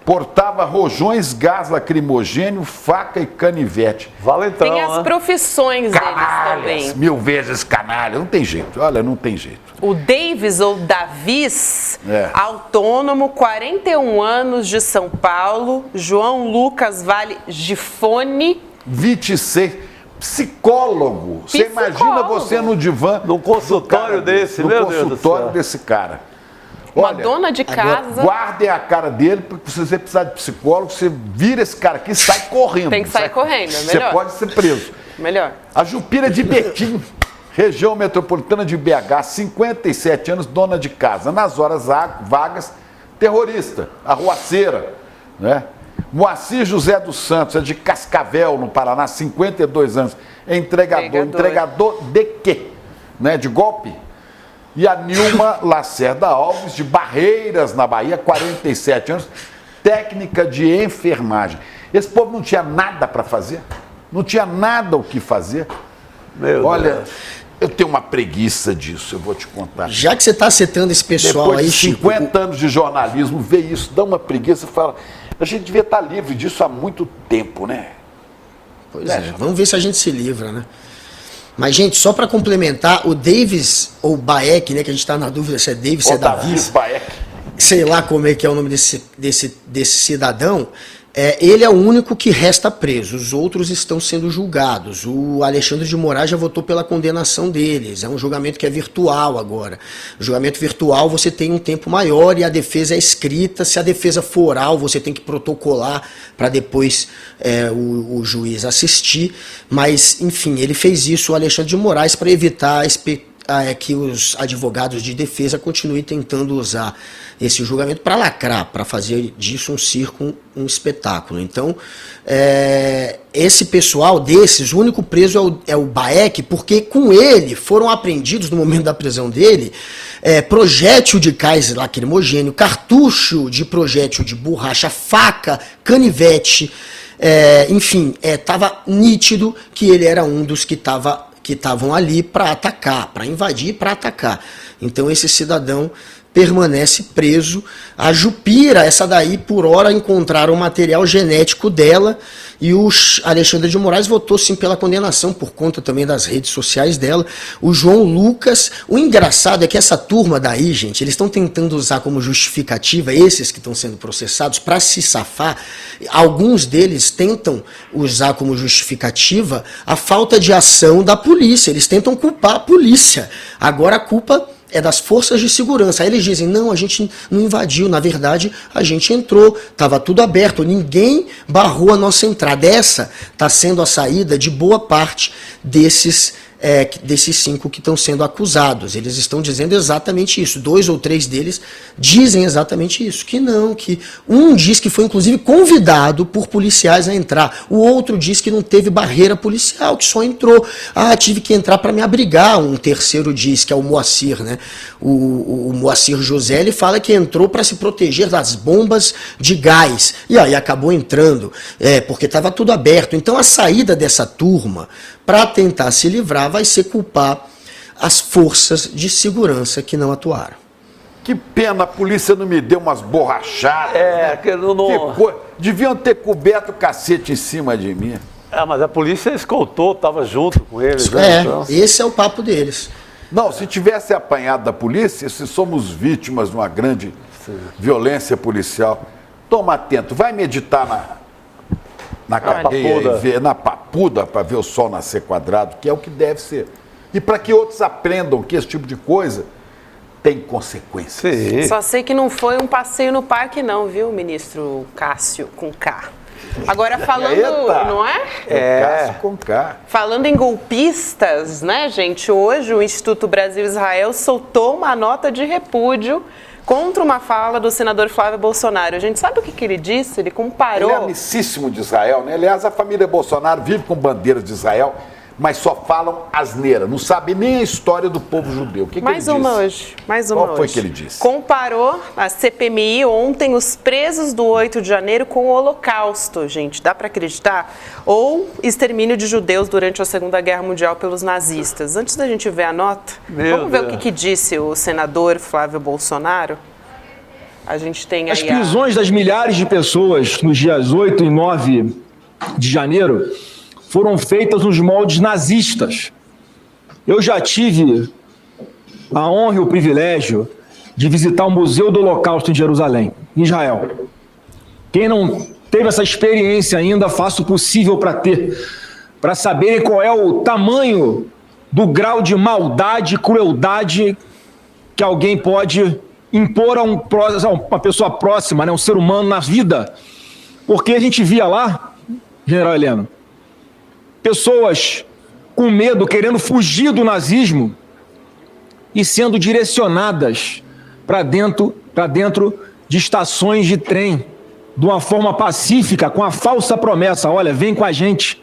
Portava rojões, gás lacrimogênio, faca e canivete. Valentão, Tem as né? profissões deles Canalhas, também. 1000 vezes canalha. Não tem jeito, olha, não tem jeito. O Davis ou Davis, É. autônomo, 41 anos, de São Paulo. João Lucas Vale Gifone. 26, psicólogo. Você imagina você no divã. Num consultório do cara desse, no meu Deus do consultório céu. desse cara. Uma Olha, dona de casa. guardem a cara dele, porque se você precisar de psicólogo, você vira esse cara aqui e sai correndo. Tem que sair correndo, é Você melhor. pode ser preso. Melhor. A Jupira de Betim, região metropolitana de BH, 57 anos, dona de casa. Nas horas vagas, terrorista, arruaceira, né? Moacir José dos Santos, é de Cascavel, no Paraná, 52 anos. É entregador. Entregador de quê? Né? De golpe? E a Nilma Lacerda Alves, de Barreiras, na Bahia, 47 anos, técnica de enfermagem. Esse povo não tinha nada para fazer? Não tinha nada o que fazer? Meu Olha, Deus. eu tenho uma preguiça disso, eu vou te contar. Já que você está citando esse pessoal Depois aí, de Chico, 50 anos de jornalismo, ver isso dá uma preguiça e fala, a gente devia estar livre disso há muito tempo, né? Pois é, vamos ver se a gente se livra, né? Mas, gente, só para complementar, o Davis, ou Baek, né, que a gente está na dúvida se é Davis, se é Davis, Baek. sei lá como é que é o nome desse cidadão, ele é o único que resta preso, os outros estão sendo julgados. O Alexandre de Moraes já votou pela condenação deles, é um julgamento que é virtual agora. O julgamento virtual você tem um tempo maior e a defesa é escrita, se a defesa for oral você tem que protocolar para depois o juiz assistir, mas enfim, ele fez isso, o Alexandre de Moraes, para evitar que os advogados de defesa continuem tentando usar esse julgamento para lacrar, para fazer disso um circo, um espetáculo. Então, esse pessoal desses, o único preso é o Baek, porque com ele foram apreendidos, no momento da prisão dele, projétil de gás lacrimogênio, cartucho de projétil de borracha, faca, canivete, enfim, estava nítido que ele era um dos que estavam ali para atacar, para invadir e para atacar. Então esse cidadão permanece preso. A Jupira, essa daí, por hora encontraram o material genético dela e o Alexandre de Moraes votou sim pela condenação por conta também das redes sociais dela. O João Lucas, o engraçado é que essa turma daí, gente, eles estão tentando usar como justificativa, esses que estão sendo processados, para se safar. Alguns deles tentam usar como justificativa a falta de ação da polícia, eles tentam culpar a polícia. Agora a culpa é das forças de segurança. Aí eles dizem, não, a gente não invadiu, na verdade a gente entrou, estava tudo aberto, ninguém barrou a nossa entrada. Essa está sendo a saída de boa parte desses desses 5 que estão sendo acusados. Eles estão dizendo exatamente isso. 2 ou 3 deles dizem exatamente isso. Que não, que um diz que foi inclusive convidado por policiais a entrar. O outro diz que não teve barreira policial, que só entrou. Ah, tive que entrar para me abrigar. Um terceiro diz, que é o Moacir, né? O Moacir José, ele fala que entrou para se proteger das bombas de gás. E aí acabou entrando, porque estava tudo aberto. Então a saída dessa turma, para tentar se livrar, vai ser culpar as forças de segurança que não atuaram. Que pena, a polícia não me deu umas borrachadas. Né? Que não... Deviam ter coberto o cacete em cima de mim. Mas a polícia escoltou, estava junto com eles. Então. Esse é o papo deles. Não, se tivesse apanhado da polícia, se somos vítimas de uma grande violência policial, toma atento, vai meditar na cadeia, na papuda, para ver o sol nascer quadrado, que é o que deve ser. E para que outros aprendam que esse tipo de coisa tem consequências. Sim. Só sei que não foi um passeio no parque não, viu, ministro Cássio, com K. Agora falando, não é? Cássio com K. Falando em golpistas, né, gente? Hoje o Instituto Brasil-Israel soltou uma nota de repúdio contra uma fala do senador Flávio Bolsonaro. A gente sabe o que ele disse? Ele comparou... Ele é amicíssimo de Israel, né? Aliás, a família Bolsonaro vive com bandeiras de Israel, mas só falam asneira, não sabe nem a história do povo judeu. O que mais ele uma disse? Hoje, mais uma Qual foi hoje. Que ele disse? Comparou a CPMI ontem os presos do 8 de janeiro com o Holocausto, gente, dá para acreditar? Ou extermínio de judeus durante a Segunda Guerra Mundial pelos nazistas. Antes da gente ver a nota, vamos ver o que disse o senador Flávio Bolsonaro? A gente tem aí as prisões das milhares de pessoas nos dias 8 e 9 de janeiro foram feitas nos moldes nazistas. Eu já tive a honra e o privilégio de visitar o Museu do Holocausto em Jerusalém, em Israel. Quem não teve essa experiência ainda, faça o possível para ter, para saberem qual é o tamanho do grau de maldade e crueldade que alguém pode impor a uma pessoa próxima, né, um ser humano na vida. Porque a gente via lá, General Heleno, pessoas com medo, querendo fugir do nazismo e sendo direcionadas para dentro de estações de trem, de uma forma pacífica, com a falsa promessa: olha, vem com a gente,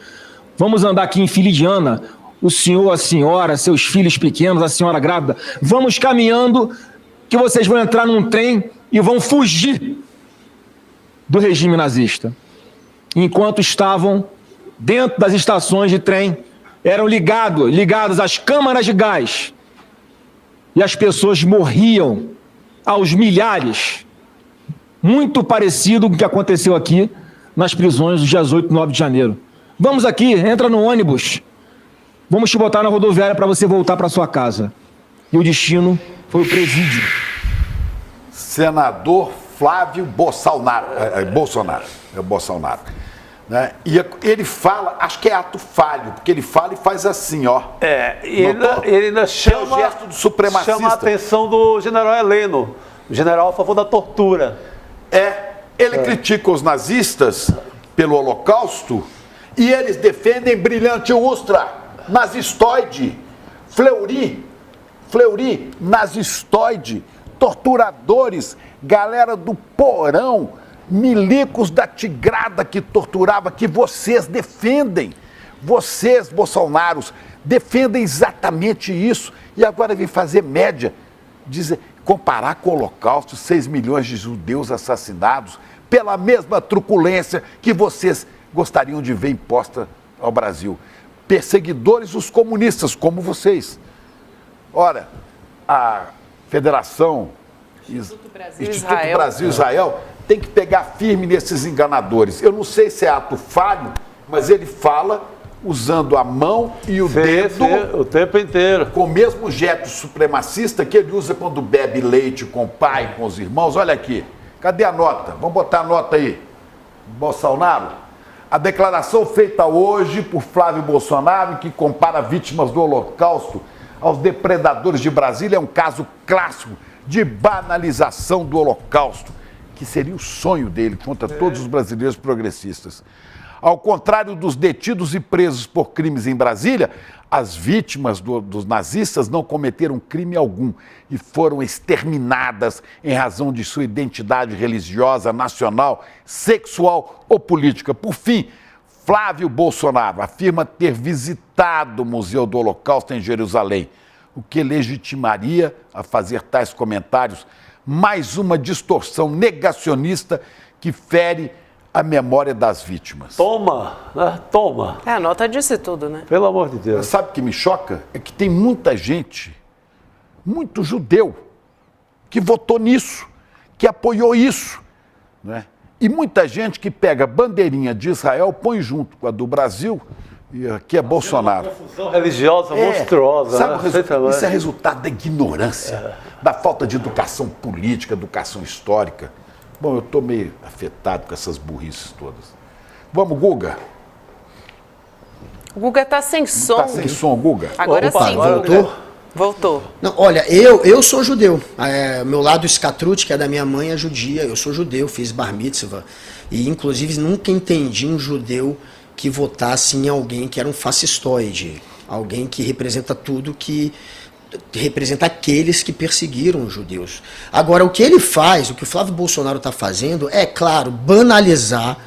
vamos andar aqui em Filidiana, o senhor, a senhora, seus filhos pequenos, a senhora grávida, vamos caminhando que vocês vão entrar num trem e vão fugir do regime nazista. Enquanto estavam dentro das estações de trem, eram ligados às câmaras de gás. E as pessoas morriam aos milhares. Muito parecido com o que aconteceu aqui nas prisões dos dias 8 e 9 de janeiro. Vamos aqui, entra no ônibus. Vamos te botar na rodoviária para você voltar para sua casa. E o destino foi o presídio. Senador Flávio Bolsonaro. Bolsonaro. Né? E ele fala, acho que é ato falho, porque ele fala e faz assim, ó. Ele ainda chama, é o gesto do supremacista. Chama a atenção do general Heleno, general a favor da tortura. Ele critica os nazistas pelo Holocausto e eles defendem brilhante ustra, nazistoide, Fleury, nazistoide, torturadores, galera do porão, milicos da tigrada que torturava, que vocês defendem. Vocês, bolsonaros, defendem exatamente isso. E agora vem fazer média, comparar com o Holocausto, 6 milhões de judeus assassinados, pela mesma truculência que vocês gostariam de ver imposta ao Brasil. Perseguidores os comunistas, como vocês. Ora, a Federação Instituto Brasil-Israel tem que pegar firme nesses enganadores. Eu não sei se é ato falho, mas ele fala usando a mão e o dedo o tempo inteiro, com o mesmo gesto supremacista que ele usa quando bebe leite com o pai, com os irmãos. Olha aqui, cadê a nota? Vamos botar a nota aí. Bolsonaro, a declaração feita hoje por Flávio Bolsonaro, que compara vítimas do Holocausto aos depredadores de Brasília, é um caso clássico de banalização do Holocausto, que seria o sonho dele contra todos os brasileiros progressistas. Ao contrário dos detidos e presos por crimes em Brasília, as vítimas dos nazistas não cometeram crime algum e foram exterminadas em razão de sua identidade religiosa, nacional, sexual ou política. Por fim, Flávio Bolsonaro afirma ter visitado o Museu do Holocausto em Jerusalém, o que legitimaria a fazer tais comentários. Mais uma distorção negacionista que fere a memória das vítimas. Toma, né? Toma. A nota disse tudo, né? Pelo amor de Deus. Sabe o que me choca? É que tem muita gente, muito judeu, que votou nisso, que apoiou isso, né? E muita gente que pega a bandeirinha de Israel, põe junto com a do Brasil, e aqui é Bolsonaro. Uma confusão religiosa monstruosa. Sabe, Né? isso é resultado da ignorância, da falta de educação política, educação histórica. Bom, eu estou meio afetado com essas burrices todas. Vamos, Guga? O Guga tá sem som. Tá sem som, Guga? Agora Opa, sim. agora voltou? Voltou. Não, olha, eu sou judeu. Meu lado escatrute, que é da minha mãe, é judia. Eu sou judeu, fiz bar mitzvah. E, inclusive, nunca entendi um judeu que votasse em alguém que era um fascistoide. Alguém que representa tudo que... representa aqueles que perseguiram os judeus. Agora, o que ele faz, o que o Flávio Bolsonaro está fazendo, é, claro, banalizar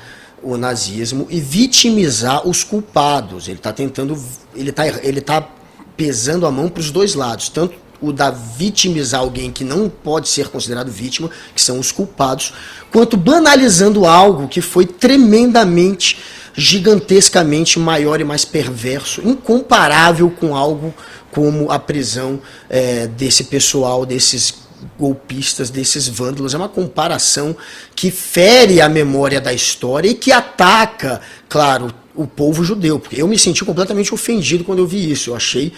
o nazismo e vitimizar os culpados. Ele está tentando... Ele tá pesando a mão para os dois lados, tanto o da vitimizar alguém que não pode ser considerado vítima, que são os culpados, quanto banalizando algo que foi tremendamente, gigantescamente maior e mais perverso, incomparável com algo como a prisão desse pessoal, desses golpistas, desses vândalos. É uma comparação que fere a memória da história e que ataca, claro, o povo judeu, porque eu me senti completamente ofendido quando eu vi isso. Eu achei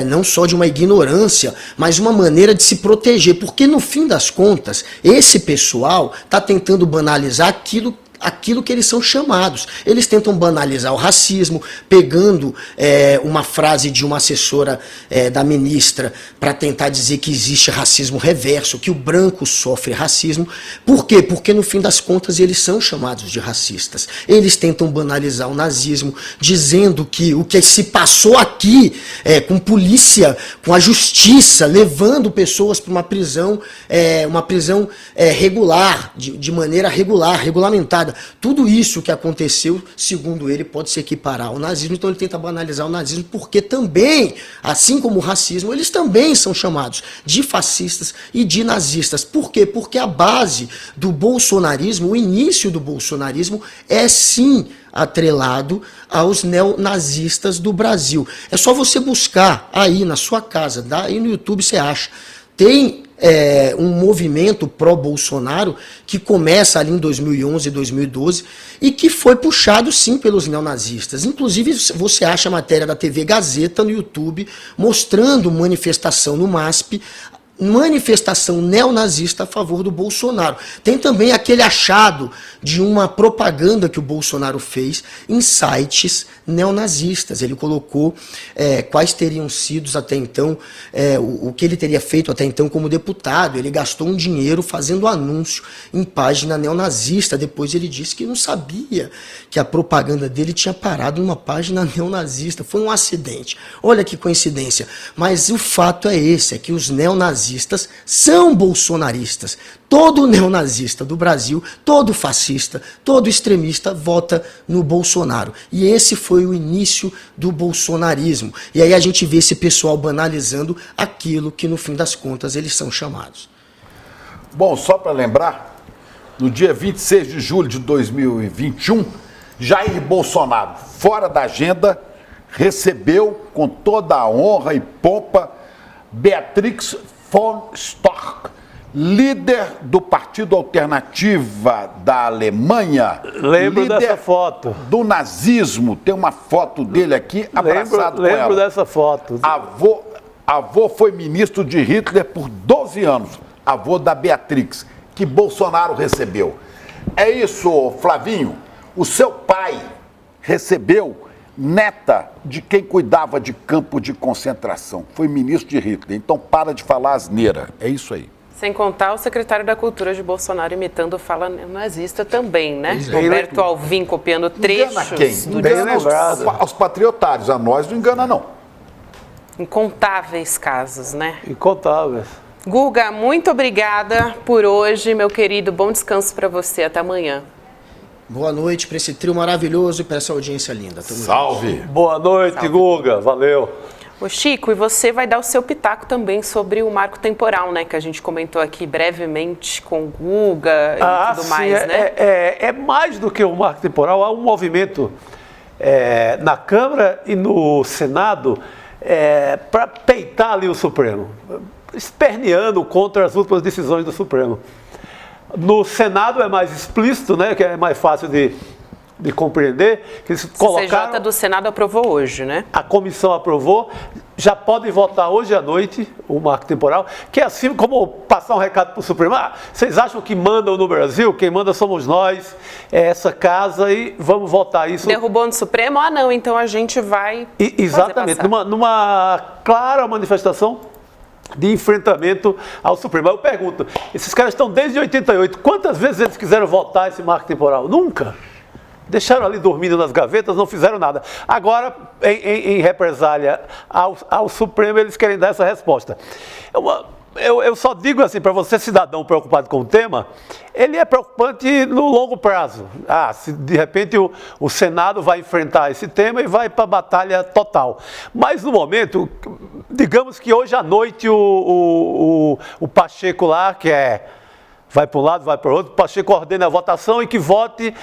não só de uma ignorância, mas uma maneira de se proteger, porque no fim das contas, esse pessoal está tentando banalizar aquilo que eles são chamados. Eles tentam banalizar o racismo, pegando uma frase de uma assessora da ministra para tentar dizer que existe racismo reverso, que o branco sofre racismo. Por quê? Porque no fim das contas eles são chamados de racistas. Eles tentam banalizar o nazismo, dizendo que o que se passou aqui com polícia, com a justiça, levando pessoas para uma prisão regular, de maneira regular, regulamentada. Tudo isso que aconteceu, segundo ele, pode se equiparar ao nazismo. Então ele tenta banalizar o nazismo, porque também, assim como o racismo, eles também são chamados de fascistas e de nazistas. Por quê? Porque a base do bolsonarismo, o início do bolsonarismo, é sim atrelado aos neonazistas do Brasil. É só você buscar aí na sua casa, aí no YouTube você acha. Tem um movimento pró-Bolsonaro que começa ali em 2011, 2012 e que foi puxado sim pelos neonazistas. Inclusive você acha a matéria da TV Gazeta no YouTube mostrando manifestação no MASP, manifestação neonazista a favor do Bolsonaro. Tem também aquele achado de uma propaganda que o Bolsonaro fez em sites neonazistas. Ele colocou quais teriam sido até então, o que ele teria feito até então como deputado. Ele gastou um dinheiro fazendo anúncio em página neonazista. Depois ele disse que não sabia que a propaganda dele tinha parado numa página neonazista. Foi um acidente. Olha que coincidência. Mas o fato é esse, é que os neonazistas são bolsonaristas. Todo neonazista do Brasil, todo fascista, todo extremista vota no Bolsonaro. E esse foi o início do bolsonarismo. E aí a gente vê esse pessoal banalizando aquilo que no fim das contas eles são chamados. Bom, só para lembrar, no dia 26 de julho de 2021, Jair Bolsonaro, fora da agenda, recebeu com toda a honra e pompa Beatrix von Storch, líder do Partido Alternativa da Alemanha. Lembro líder dessa foto. Do nazismo. Tem uma foto dele aqui abraçado com ela. Lembro dessa foto. Avô foi ministro de Hitler por 12 anos. Avô da Beatrix, que Bolsonaro recebeu. É isso, Flavinho. O seu pai recebeu neta de quem cuidava de campo de concentração. Foi ministro de Hitler. Então para de falar asneira. É isso aí. Sem contar o secretário da Cultura de Bolsonaro imitando fala nazista também, né? Roberto Alvim copiando trechos do discurso. Aos patriotários, a nós não engana, não. Incontáveis casos, né? Incontáveis. Guga, muito obrigada por hoje, meu querido. Bom descanso para você. Até amanhã. Boa noite para esse trio maravilhoso e para essa audiência linda. Tamo Salve! junto. Boa noite, Salve. Guga. Valeu. Ô Chico, e você vai dar o seu pitaco também sobre o marco temporal, né? Que a gente comentou aqui brevemente com o Guga e tudo mais, né? É mais do que o marco temporal, há um movimento na Câmara e no Senado para peitar ali o Supremo, esperneando contra as últimas decisões do Supremo. No Senado é mais explícito, né? Que é mais fácil de compreender, que eles colocaram... O CCJ do Senado aprovou hoje, né? A comissão aprovou, já podem votar hoje à noite o marco temporal, que é assim como passar um recado para o Supremo. Vocês acham que mandam no Brasil? Quem manda somos nós, é essa casa e vamos votar isso. Derrubou no Supremo? Ah, não, então a gente vai exatamente, numa clara manifestação de enfrentamento ao Supremo. Eu pergunto, esses caras estão desde 88, quantas vezes eles quiseram votar esse marco temporal? Nunca. Deixaram ali dormindo nas gavetas, não fizeram nada. Agora, em represália ao Supremo, eles querem dar essa resposta. Eu só digo assim, para você, cidadão preocupado com o tema, ele é preocupante no longo prazo. Se de repente o Senado vai enfrentar esse tema e vai para a batalha total. Mas no momento, digamos que hoje à noite o Pacheco lá, que vai para um lado, vai para o outro, o Pacheco ordena a votação e que vote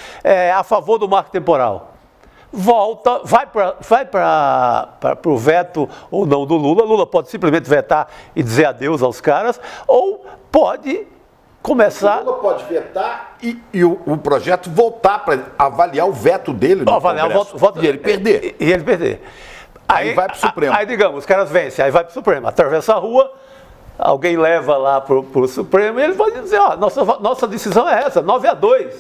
a favor do marco temporal. Volta, vai para o veto ou não do Lula. Lula pode simplesmente vetar e dizer adeus aos caras, ou pode começar... O Lula pode vetar e o projeto voltar para avaliar o veto dele no avaliar Congresso, o voto, e ele perder. E ele perder. Aí vai para o Supremo. Aí, digamos, os caras vencem, aí vai para o Supremo, atravessa a rua, alguém leva lá para o Supremo e ele pode dizer, nossa decisão é essa, 9-2.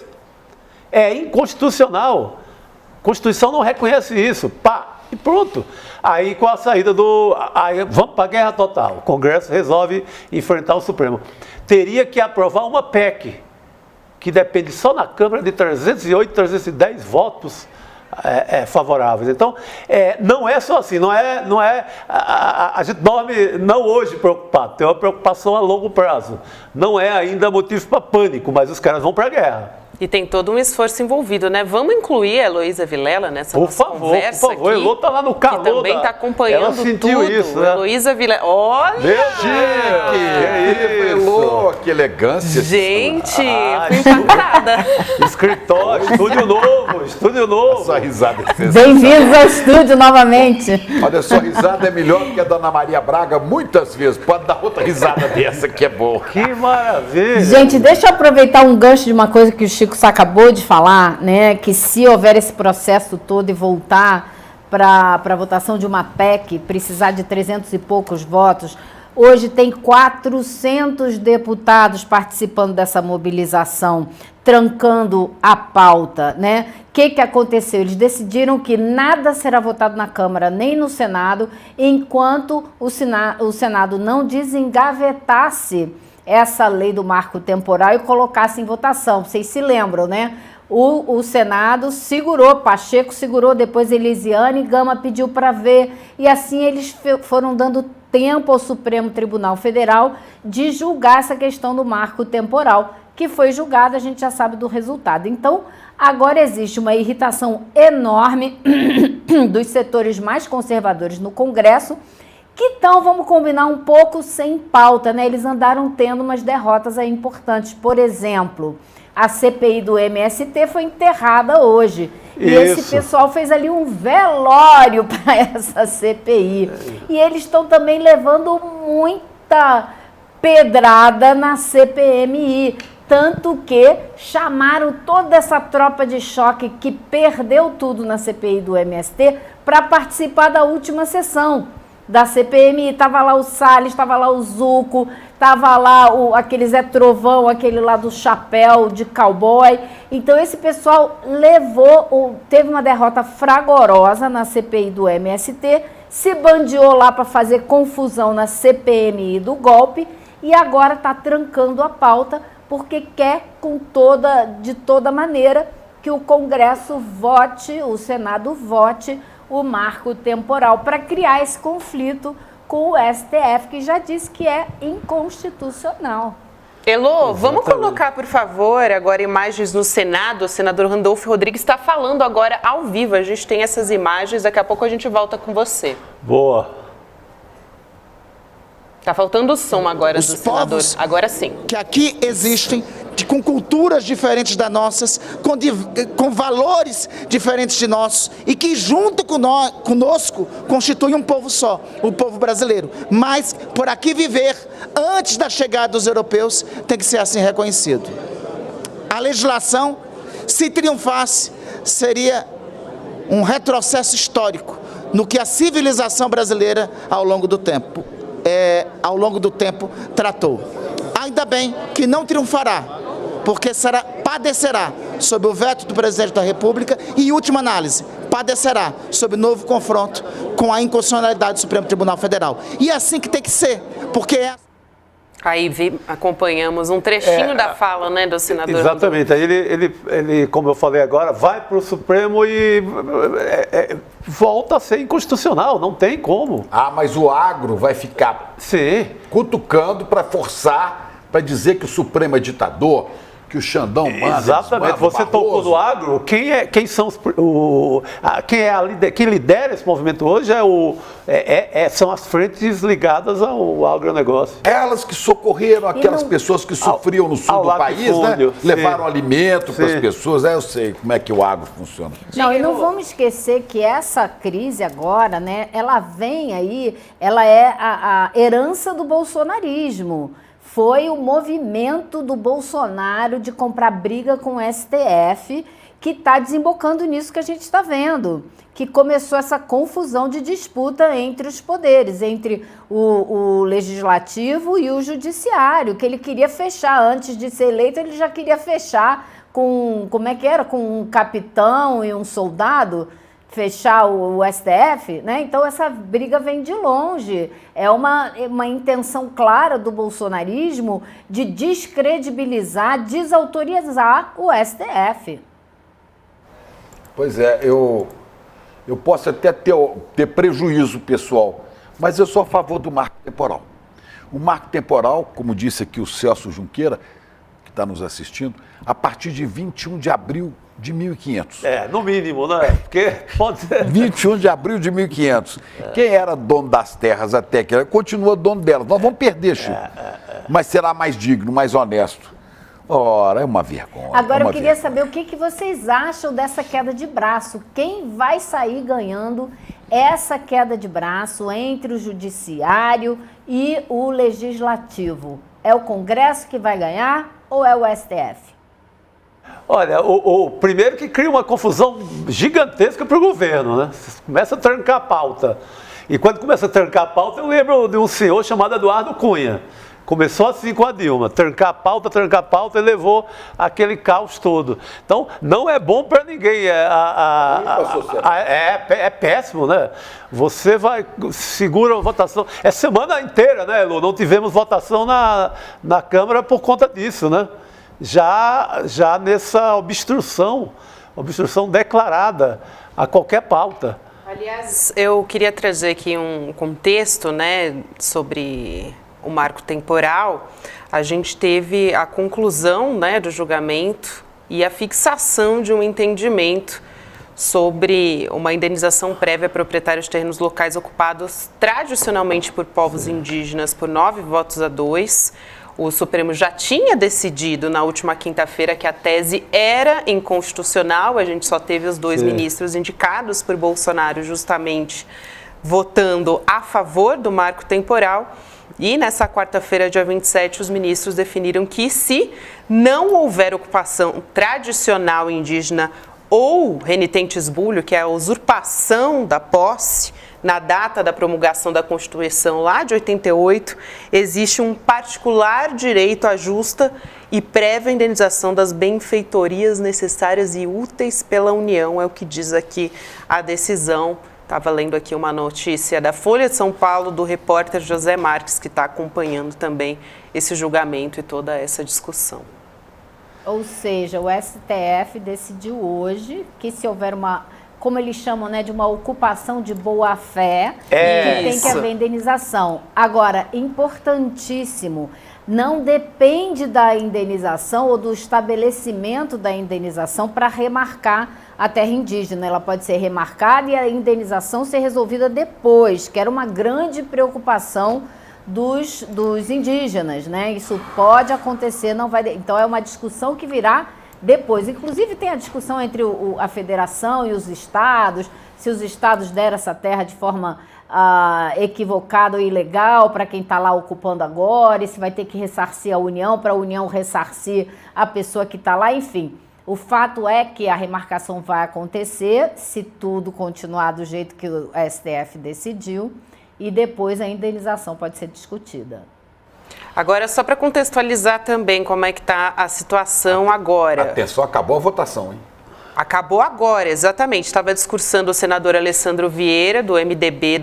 É inconstitucional. A Constituição não reconhece isso. Pá, e pronto. Aí com a saída aí vamos para a guerra total. O Congresso resolve enfrentar o Supremo. Teria que aprovar uma PEC, que depende só na Câmara de 308, 310 votos favoráveis. Então, não é só assim, a gente dorme não hoje preocupado, tem uma preocupação a longo prazo. Não é ainda motivo para pânico, mas os caras vão para a guerra. E tem todo um esforço envolvido, né? Vamos incluir a Heloísa Vilela nessa nossa conversa por favor, aqui, a Elô está lá no calor. que também está acompanhando ela sentiu tudo. isso, né? Heloísa Vilela, olha! Que Elô, que elegância. Gente, fui impactada. Escritório, estúdio novo. Essa risada é sensacional. Bem-vindos ao estúdio novamente. Olha, sua risada é melhor do que a da Ana Maria Braga muitas vezes. Pode dar outra risada dessa que é boa. Que maravilha. Gente, deixa eu aproveitar um gancho de uma coisa que o Chico acabou de falar, né? Que se houver esse processo todo e voltar para a votação de uma PEC, precisar de 300 e poucos votos, hoje tem 400 deputados participando dessa mobilização, trancando a pauta, né? O que aconteceu? Eles decidiram que nada será votado na Câmara nem no Senado, enquanto o Senado não desengavetasse essa lei do marco temporal e colocasse em votação. Vocês se lembram, né? O Senado segurou, Pacheco segurou, depois Elisiane Gama pediu para ver, e assim eles foram dando tempo ao Supremo Tribunal Federal de julgar essa questão do marco temporal, que foi julgada, a gente já sabe do resultado. Então, agora existe uma irritação enorme dos setores mais conservadores no Congresso, que estão, vamos combinar, um pouco sem pauta, né? Eles andaram tendo umas derrotas aí importantes. Por exemplo, a CPI do MST foi enterrada hoje. E esse pessoal fez ali um velório para essa CPI. E eles estão também levando muita pedrada na CPMI. Tanto que chamaram toda essa tropa de choque que perdeu tudo na CPI do MST para participar da última sessão da CPMI. Estava lá o Salles, estava lá o Zuco, estava lá aquele Zé Trovão, aquele lá do chapéu de cowboy. Então esse pessoal teve uma derrota fragorosa na CPI do MST, se bandeou lá para fazer confusão na CPMI do golpe, e agora está trancando a pauta porque quer de toda maneira que o Congresso vote, o Senado vote o marco temporal para criar esse conflito com o STF, que já disse que é inconstitucional. Elô, vamos colocar, por favor, agora imagens no Senado. O senador Randolfo Rodrigues está falando agora ao vivo. A gente tem essas imagens, daqui a pouco a gente volta com você. Boa. Tá faltando o som agora do senador. Agora sim. Que aqui existem, com culturas diferentes das nossas, com valores diferentes de nossos, e que junto conosco constituem um povo só, o povo brasileiro. Mas por aqui viver, antes da chegada dos europeus, tem que ser assim reconhecido. A legislação, se triunfasse, seria um retrocesso histórico no que a civilização brasileira ao longo do tempo tratou. Ainda bem que não triunfará, porque padecerá sob o veto do presidente da República e, em última análise, padecerá sob novo confronto com a inconstitucionalidade do Supremo Tribunal Federal. E é assim que tem que ser, porque é... Aí acompanhamos um trechinho da fala, né, do senador. Exatamente. Aí ele, como eu falei agora, vai para o Supremo e volta a ser inconstitucional, não tem como. Ah, mas o agro vai ficar cutucando para forçar, para dizer que o Supremo é ditador, que o Xandão manda. Exatamente. Você tocou no agro. Quem lidera esse movimento hoje são as frentes ligadas ao agronegócio. Elas que socorreram aquelas pessoas que sofriam no sul do país, né? Levaram alimento para as pessoas. Eu sei como é que o agro funciona. Não, e não vamos esquecer que essa crise agora, né? Ela vem aí, ela é a herança do bolsonarismo. Foi o movimento do Bolsonaro de comprar briga com o STF que está desembocando nisso que a gente está vendo, que começou essa confusão de disputa entre os poderes, entre o legislativo e o judiciário, que ele queria fechar antes de ser eleito, ele já queria fechar com, com um capitão e um soldado, fechar o STF, né? Então essa briga vem de longe. É uma intenção clara do bolsonarismo de descredibilizar, desautorizar o STF. Pois é, eu posso até ter prejuízo pessoal, mas eu sou a favor do marco temporal. O marco temporal, como disse aqui o Celso Junqueira, que está nos assistindo, a partir de 21 de abril de 1500. No mínimo, né? Porque pode ser... 21 de abril de 1500. Quem era dono das terras até que continua dono delas. Nós vamos perder, Chico. Mas será mais digno, mais honesto. Ora, é uma vergonha. Agora eu queria saber o que vocês acham dessa queda de braço. Quem vai sair ganhando essa queda de braço entre o judiciário e o legislativo? É o Congresso que vai ganhar ou é o STF? Olha, o primeiro que cria uma confusão gigantesca para o governo, né? Começa a trancar a pauta. E quando começa a trancar a pauta, eu lembro de um senhor chamado Eduardo Cunha. Começou assim com a Dilma, trancar a pauta e levou aquele caos todo. Então, não é bom para ninguém. É péssimo, né? Você segura a votação. É semana inteira, né, Elô? Não tivemos votação na Câmara por conta disso, né? Já nessa obstrução declarada a qualquer pauta. Aliás, eu queria trazer aqui um contexto, né, sobre o marco temporal. A gente teve a conclusão, né, do julgamento e a fixação de um entendimento sobre uma indenização prévia a proprietários de terrenos locais ocupados tradicionalmente por povos indígenas por 9-2. O Supremo já tinha decidido na última quinta-feira que a tese era inconstitucional. A gente só teve os dois ministros indicados por Bolsonaro justamente votando a favor do marco temporal. E nessa quarta-feira, dia 27, os ministros definiram que se não houver ocupação tradicional indígena ou renitente esbulho, que é a usurpação da posse, na data da promulgação da Constituição lá de 88, existe um particular direito à justa e prévia indenização das benfeitorias necessárias e úteis pela União, é o que diz aqui a decisão Estava lendo aqui uma notícia da Folha de São Paulo, do repórter José Marques, que está acompanhando também esse julgamento e toda essa discussão. Ou seja, o STF decidiu hoje que se houver uma, como eles chamam, né, de uma ocupação de boa-fé, que tem que haver indenização. Agora, importantíssimo, não depende da indenização ou do estabelecimento da indenização para remarcar a terra indígena. Ela pode ser remarcada e a indenização ser resolvida depois, que era uma grande preocupação dos indígenas, né? Isso pode acontecer, não vai. Então é uma discussão que virá depois. Inclusive tem a discussão entre a federação e os estados, se os estados deram essa terra de forma equivocada ou ilegal para quem está lá ocupando agora, e se vai ter que ressarcir a União, para a União ressarcir a pessoa que está lá, enfim. O fato é que a remarcação vai acontecer, se tudo continuar do jeito que o STF decidiu, e depois a indenização pode ser discutida. Agora, só para contextualizar também como é que está a situação agora. Atenção, acabou a votação, hein? Acabou agora, exatamente. Estava discursando o senador Alessandro Vieira, do MDB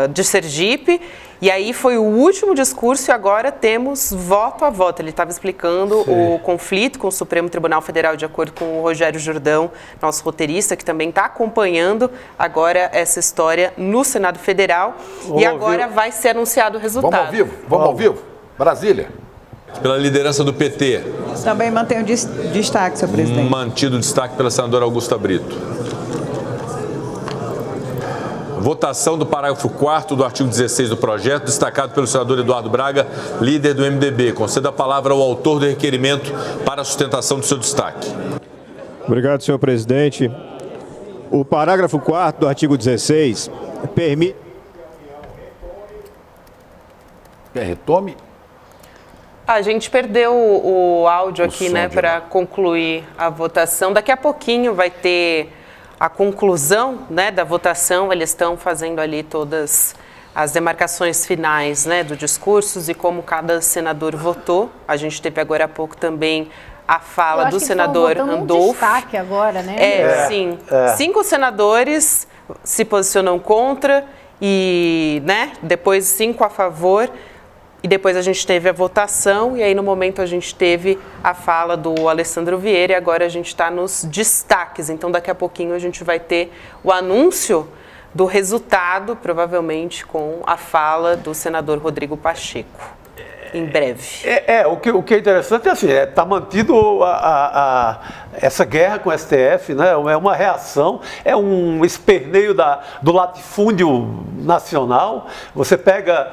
de Sergipe, e aí foi o último discurso e agora temos voto a voto. Ele estava explicando o conflito com o Supremo Tribunal Federal, de acordo com o Rogério Jordão, nosso roteirista, que também está acompanhando agora essa história no Senado Federal. E agora vai ser anunciado o resultado. Vamos ao vivo? Vamos ao vivo? Brasília. Pela liderança do PT. Também mantém o destaque, senhor presidente. Mantido o destaque pela senadora Augusta Brito. Votação do parágrafo 4º do artigo 16 do projeto, destacado pelo senador Eduardo Braga, líder do MDB. Conceda a palavra ao autor do requerimento para a sustentação do seu destaque. Obrigado, senhor presidente. O parágrafo 4º do artigo 16 permite... Retome. A gente perdeu o áudio aqui, né, para concluir a votação. Daqui a pouquinho vai ter a conclusão, né, da votação. Eles estão fazendo ali todas as demarcações finais, né, do discursos e como cada senador votou. A gente teve agora há pouco também a fala do senador Randolph. Destaque agora, né? Sim. 5 senadores se posicionam contra e, né, depois 5 a favor. E depois a gente teve a votação e aí no momento a gente teve a fala do Alessandro Vieira e agora a gente está nos destaques. Então daqui a pouquinho a gente vai ter o anúncio do resultado, provavelmente com a fala do senador Rodrigo Pacheco, em breve. O que é interessante é assim, está mantido essa guerra com o STF, né? É uma reação, é um esperneio do latifúndio nacional. Você pega...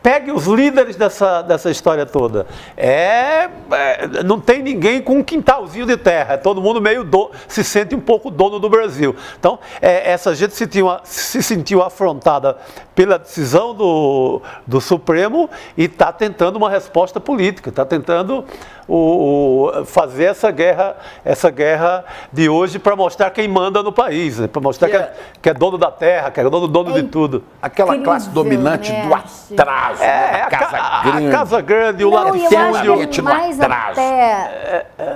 Pegue os líderes dessa história toda. Não tem ninguém com um quintalzinho de terra. Todo mundo se sente um pouco dono do Brasil. Então, essa gente se sentiu afrontada pela decisão do Supremo e está tentando uma resposta política. Está tentando fazer essa guerra de hoje para mostrar quem manda no país, né? Para mostrar que é dono da terra, que é dono de tudo. Aquela classe dominante do atraso. A Casa Grande, o latifúndio.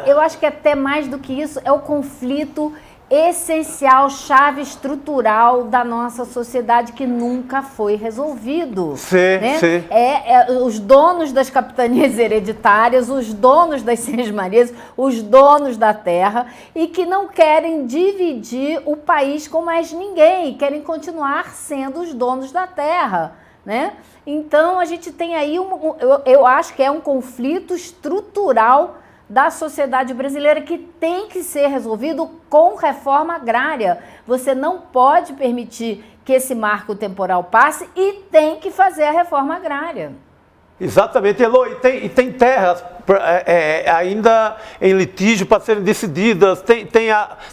Eu acho que até mais do que isso é o conflito essencial, chave estrutural da nossa sociedade que nunca foi resolvido. Sim. Os donos das capitanias hereditárias, os donos das senhorias, os donos da terra e que não querem dividir o país com mais ninguém, querem continuar sendo os donos da terra, né? Então a gente tem aí eu acho que é um conflito estrutural da sociedade brasileira que tem que ser resolvido com reforma agrária. Você não pode permitir que esse marco temporal passe e tem que fazer a reforma agrária. Exatamente, Elô, e tem terras ainda em litígio para serem decididas, tem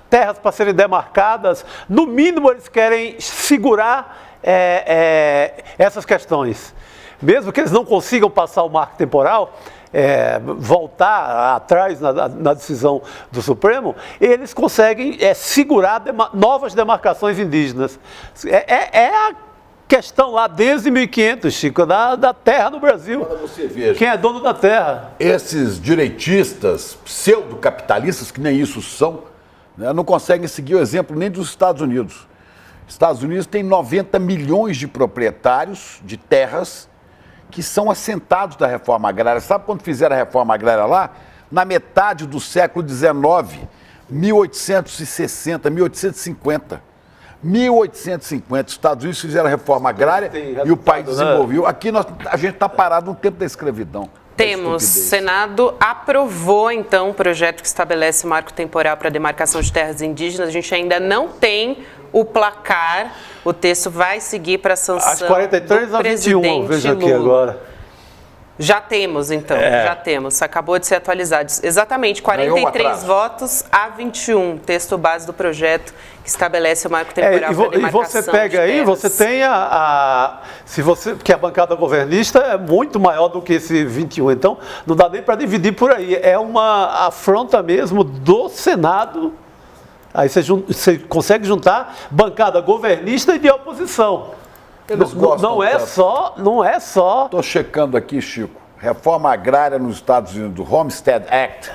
terras para serem demarcadas. No mínimo eles querem segurar essas questões. Mesmo que eles não consigam passar o marco temporal, voltar atrás na decisão do Supremo, eles conseguem segurar novas demarcações indígenas. A questão lá desde 1500, Chico, da terra no Brasil. Agora você veja, quem é dono da terra? Esses direitistas, pseudo-capitalistas, que nem isso são, né? Não conseguem seguir o exemplo nem dos Estados Unidos. Estados Unidos tem 90 milhões de proprietários de terras que são assentados da reforma agrária. Sabe quando fizeram a reforma agrária lá? Na metade do século XIX, 1860, 1850. 1850, os Estados Unidos fizeram a reforma agrária e o país desenvolveu. Aqui a gente está parado no tempo da escravidão. Temos, o Senado aprovou, então, o projeto que estabelece o marco temporal para a demarcação de terras indígenas. A gente ainda não tem o placar, o texto vai seguir para a sanção Às 43 do a 21, presidente veja aqui Lula. agora. Já temos, então, já temos. Acabou de ser atualizado. Exatamente, 43 votos a 21. Texto base do projeto que estabelece o marco temporal para a demarcação. E você pega aí, você tem que a bancada governista é muito maior do que esse 21. Então, não dá nem para dividir por aí. É uma afronta mesmo do Senado. Aí você consegue juntar bancada governista e de oposição. Eles gostam não é só. Estou checando aqui, Chico. Reforma agrária nos Estados Unidos, do Homestead Act,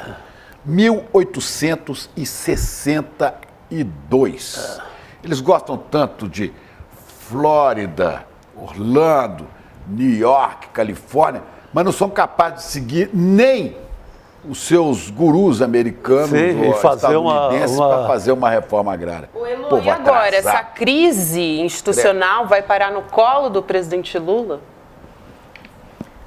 1862. Eles gostam tanto de Flórida, Orlando, New York, Califórnia, mas não são capazes de seguir nem os seus gurus americanos ou estadunidenses para fazer uma reforma agrária. E agora, essa crise institucional vai parar no colo do presidente Lula?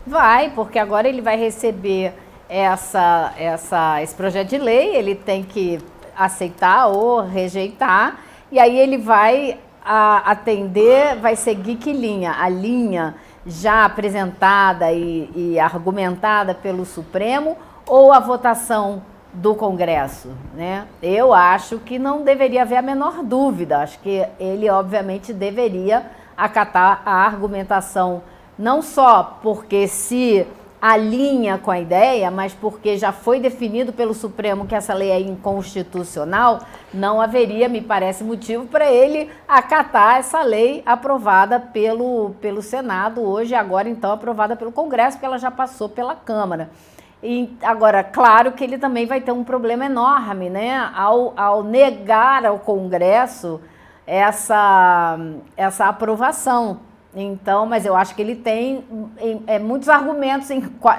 Vai, porque agora ele vai receber esse projeto de lei, ele tem que aceitar ou rejeitar, e aí ele vai atender, vai seguir que linha? A linha já apresentada e argumentada pelo Supremo, ou a votação do Congresso, né? Eu acho que não deveria haver a menor dúvida. Acho que ele, obviamente, deveria acatar a argumentação, não só porque se alinha com a ideia, mas porque já foi definido pelo Supremo que essa lei é inconstitucional, não haveria, me parece, motivo para ele acatar essa lei aprovada pelo Senado hoje, agora então aprovada pelo Congresso, porque ela já passou pela Câmara. E agora, claro que ele também vai ter um problema enorme, né, ao negar ao Congresso essa aprovação. Então, mas eu acho que ele tem muitos argumentos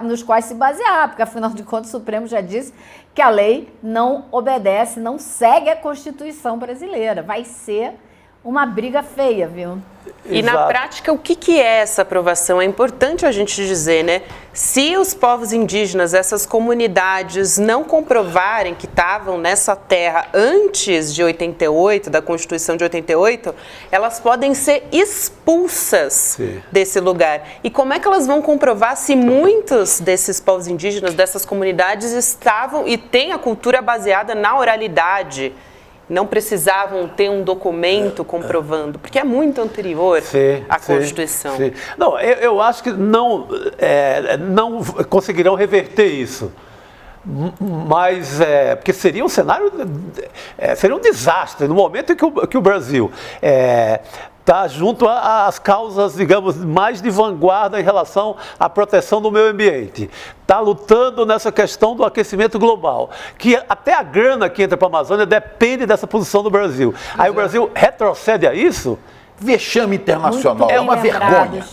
nos quais se basear, porque afinal de contas o Supremo já disse que a lei não obedece, não segue a Constituição brasileira. Vai ser uma briga feia, viu? E na prática, o que é essa aprovação? É importante a gente dizer, né? Se os povos indígenas, essas comunidades, não comprovarem que estavam nessa terra antes de 88, da Constituição de 88, elas podem ser expulsas desse lugar. E como é que elas vão comprovar se muitos desses povos indígenas, dessas comunidades, estavam e têm a cultura baseada na oralidade? Não precisavam ter um documento comprovando, porque é muito anterior à Constituição. Não, eu acho que não conseguirão reverter isso. Mas, porque seria um cenário, seria um desastre. No momento em que o Brasil está junto às causas, digamos, mais de vanguarda em relação à proteção do meio ambiente, está lutando nessa questão do aquecimento global, que até a grana que entra para a Amazônia depende dessa posição do Brasil. Aí o Brasil retrocede a isso. Vexame internacional, é uma vergonha.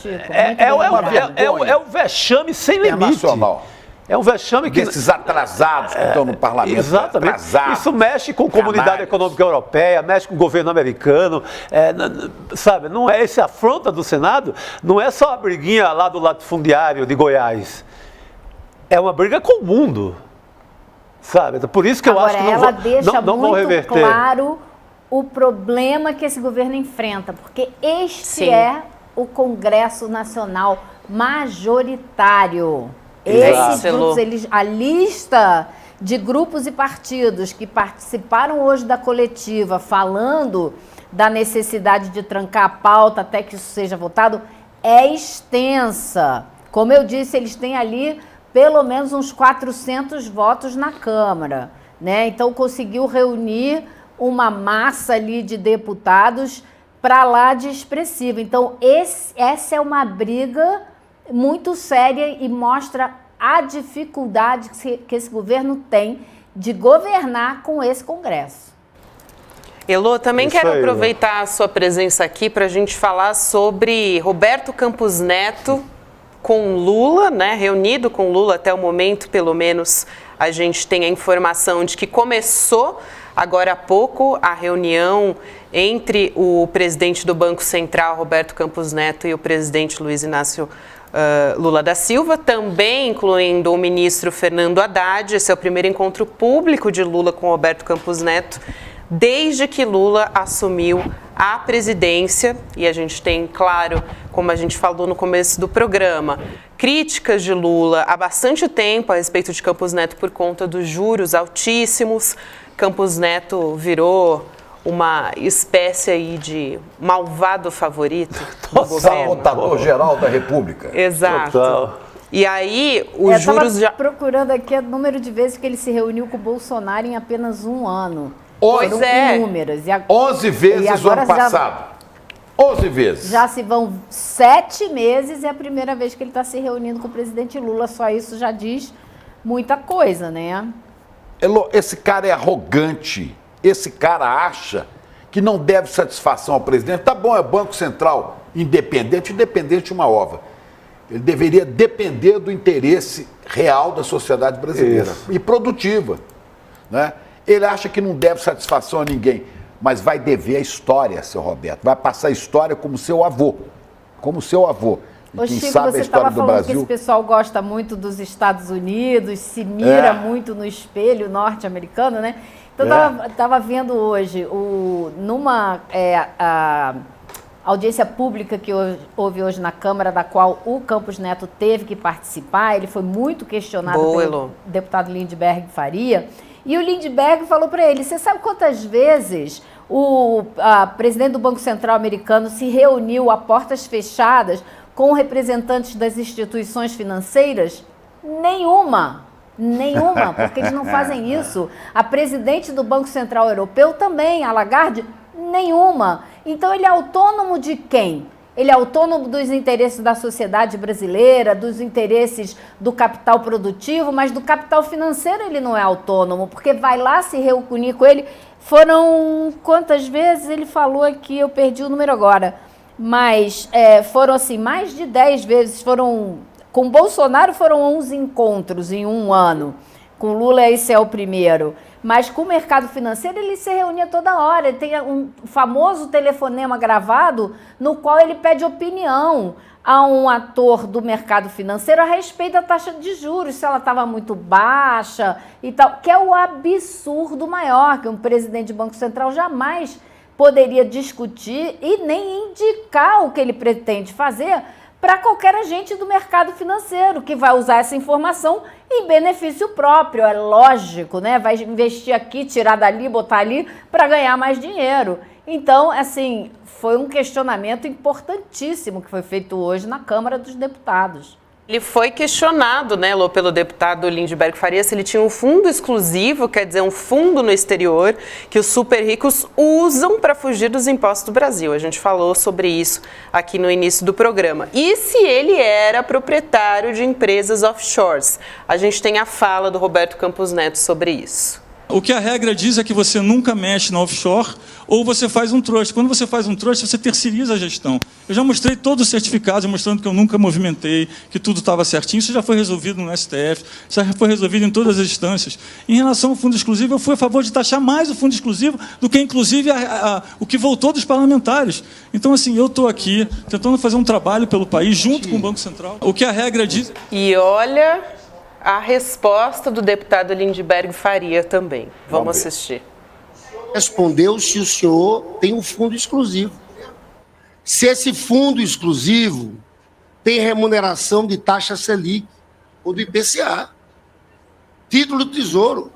É um vexame sem limite. É um vexame que... Desses atrasados que estão no parlamento. Exatamente. Atrasados, isso mexe com a Comunidade Econômica Europeia, mexe com o governo americano. Sabe, não é esse afronta do Senado, não é só a briguinha lá do latifundiário de Goiás. É uma briga com o mundo. Sabe? Por isso que eu acho que não vão reverter. Claro o problema que esse governo enfrenta, porque este é o Congresso Nacional majoritário. Esses grupos, a lista de grupos e partidos que participaram hoje da coletiva falando da necessidade de trancar a pauta até que isso seja votado é extensa. Como eu disse, eles têm ali pelo menos uns 400 votos na Câmara, né? Então conseguiu reunir uma massa ali de deputados para lá de expressiva. Então essa é uma briga muito séria e mostra a dificuldade que esse governo tem de governar com esse Congresso. Elô, também Isso quero aí, aproveitar a sua presença aqui para a gente falar sobre Roberto Campos Neto com Lula, né? Reunido com Lula até o momento, pelo menos a gente tem a informação de que começou agora há pouco a reunião entre o presidente do Banco Central, Roberto Campos Neto, e o presidente Luiz Inácio Lula da Silva, também incluindo o ministro Fernando Haddad. Esse é o primeiro encontro público de Lula com Roberto Campos Neto desde que Lula assumiu a presidência. E a gente tem, claro, como a gente falou no começo do programa, críticas de Lula há bastante tempo a respeito de Campos Neto por conta dos juros altíssimos. Campos Neto virou uma espécie aí de malvado favorito do governo. Sabotador-geral da República. Exato. Total. E aí, os juros já... procurando aqui o número de vezes que ele se reuniu com o Bolsonaro em apenas um ano. Pois Foram é. inúmeras. 11 vezes o ano passado. 11 vezes. Já se vão 7 meses e é a primeira vez que ele está se reunindo com o presidente Lula. Só isso já diz muita coisa, né? Elô, esse cara é arrogante. Esse cara acha que não deve satisfação ao presidente. Tá bom, é Banco Central independente de uma ova. Ele deveria depender do interesse real da sociedade brasileira e produtiva, né? Ele acha que não deve satisfação a ninguém, mas vai dever a história, seu Roberto. Vai passar a história como seu avô. Como seu avô. E Ô, quem Chico, sabe a você história estava do falando que Brasil... esse pessoal gosta muito dos Estados Unidos, se mira muito no espelho norte-americano, né? Então, estava vendo hoje, numa a audiência pública que houve hoje na Câmara, da qual o Campos Neto teve que participar. Ele foi muito questionado pelo deputado Lindbergh Faria. E o Lindbergh falou para ele: você sabe quantas vezes o presidente do Banco Central americano se reuniu a portas fechadas com representantes das instituições financeiras? Nenhuma, porque eles não fazem isso. A presidente do Banco Central Europeu também, a Lagarde, nenhuma. Então ele é autônomo de quem? Ele é autônomo dos interesses da sociedade brasileira, dos interesses do capital produtivo, mas do capital financeiro ele não é autônomo, porque vai lá se reunir com ele. Foram quantas vezes ele falou aqui? Eu perdi o número agora. Mas foram assim, mais de 10 vezes. Com Bolsonaro foram 11 encontros em um ano. Com Lula esse é o primeiro. Mas com o mercado financeiro ele se reunia toda hora. Ele tem um famoso telefonema gravado no qual ele pede opinião a um ator do mercado financeiro a respeito da taxa de juros, se ela estava muito baixa e tal, que é o absurdo maior, que um presidente de Banco Central jamais poderia discutir e nem indicar o que ele pretende fazer para qualquer agente do mercado financeiro que vai usar essa informação em benefício próprio. É lógico, né? Vai investir aqui, tirar dali, botar ali para ganhar mais dinheiro. Então, assim, foi um questionamento importantíssimo que foi feito hoje na Câmara dos Deputados. Ele foi questionado, né, Lô, pelo deputado Lindbergh Faria, se ele tinha um fundo exclusivo, quer dizer, um fundo no exterior, que os super ricos usam para fugir dos impostos do Brasil. A gente falou sobre isso aqui no início do programa. E se ele era proprietário de empresas offshores? A gente tem a fala do Roberto Campos Neto sobre isso. O que a regra diz é que você nunca mexe na offshore ou você faz um trust. Quando você faz um trust, você terceiriza a gestão. Eu já mostrei todos os certificados, mostrando que eu nunca movimentei, que tudo estava certinho. Isso já foi resolvido no STF, já foi resolvido em todas as instâncias. Em relação ao fundo exclusivo, eu fui a favor de taxar mais o fundo exclusivo do que, inclusive, o que voltou dos parlamentares. Então, assim, eu estou aqui tentando fazer um trabalho pelo país, junto com o Banco Central. O que a regra diz... E olha... a resposta do deputado Lindbergh Faria também. Vamos assistir. Respondeu se o senhor tem um fundo exclusivo. Se esse fundo exclusivo tem remuneração de taxa Selic ou do IPCA, título do Tesouro.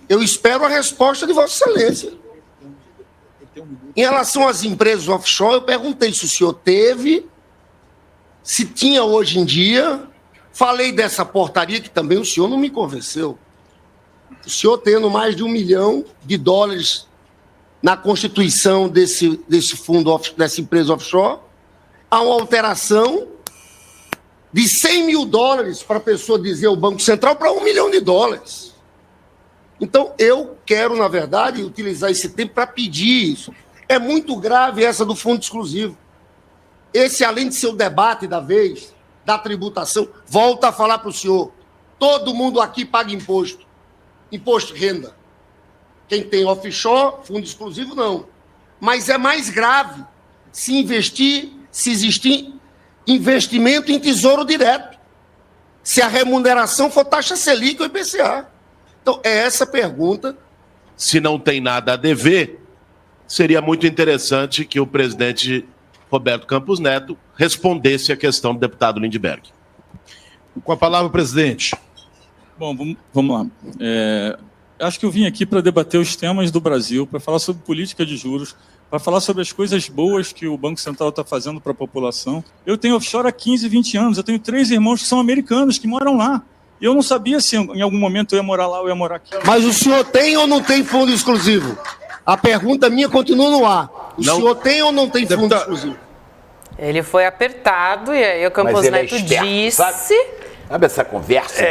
Eu espero a resposta de Vossa Excelência. Em relação às empresas offshore, eu perguntei se o senhor teve, se tinha hoje em dia. Falei dessa portaria que também o senhor não me convenceu. O senhor tendo mais de $1 milhão na constituição desse fundo, dessa empresa offshore, há uma alteração de $100 mil para a pessoa dizer o Banco Central para $1 milhão. Então, eu quero, na verdade, utilizar esse tempo para pedir isso. É muito grave essa do fundo exclusivo. Esse, além de ser o debate da vez, da tributação, volta a falar para o senhor, todo mundo aqui paga imposto. Imposto de renda. Quem tem offshore, fundo exclusivo, não. Mas é mais grave se existir investimento em tesouro direto. Se a remuneração for taxa Selic ou IPCA. Então, é essa pergunta. Se não tem nada a dever, seria muito interessante que o presidente Roberto Campos Neto respondesse a questão do deputado Lindbergh. Com a palavra, presidente. Bom, vamos lá. Acho que eu vim aqui para debater os temas do Brasil, para falar sobre política de juros, para falar sobre as coisas boas que o Banco Central está fazendo para a população. Eu tenho offshore há 15, 20 anos, eu tenho 3 irmãos que são americanos, que moram lá. Eu não sabia se em algum momento eu ia morar lá ou ia morar aqui. Mas o senhor tem ou não tem fundo exclusivo? A pergunta minha continua no ar. O senhor tem ou não tem fundo exclusivo? Ele foi apertado e aí o Campos Neto disse... Sabe essa conversa?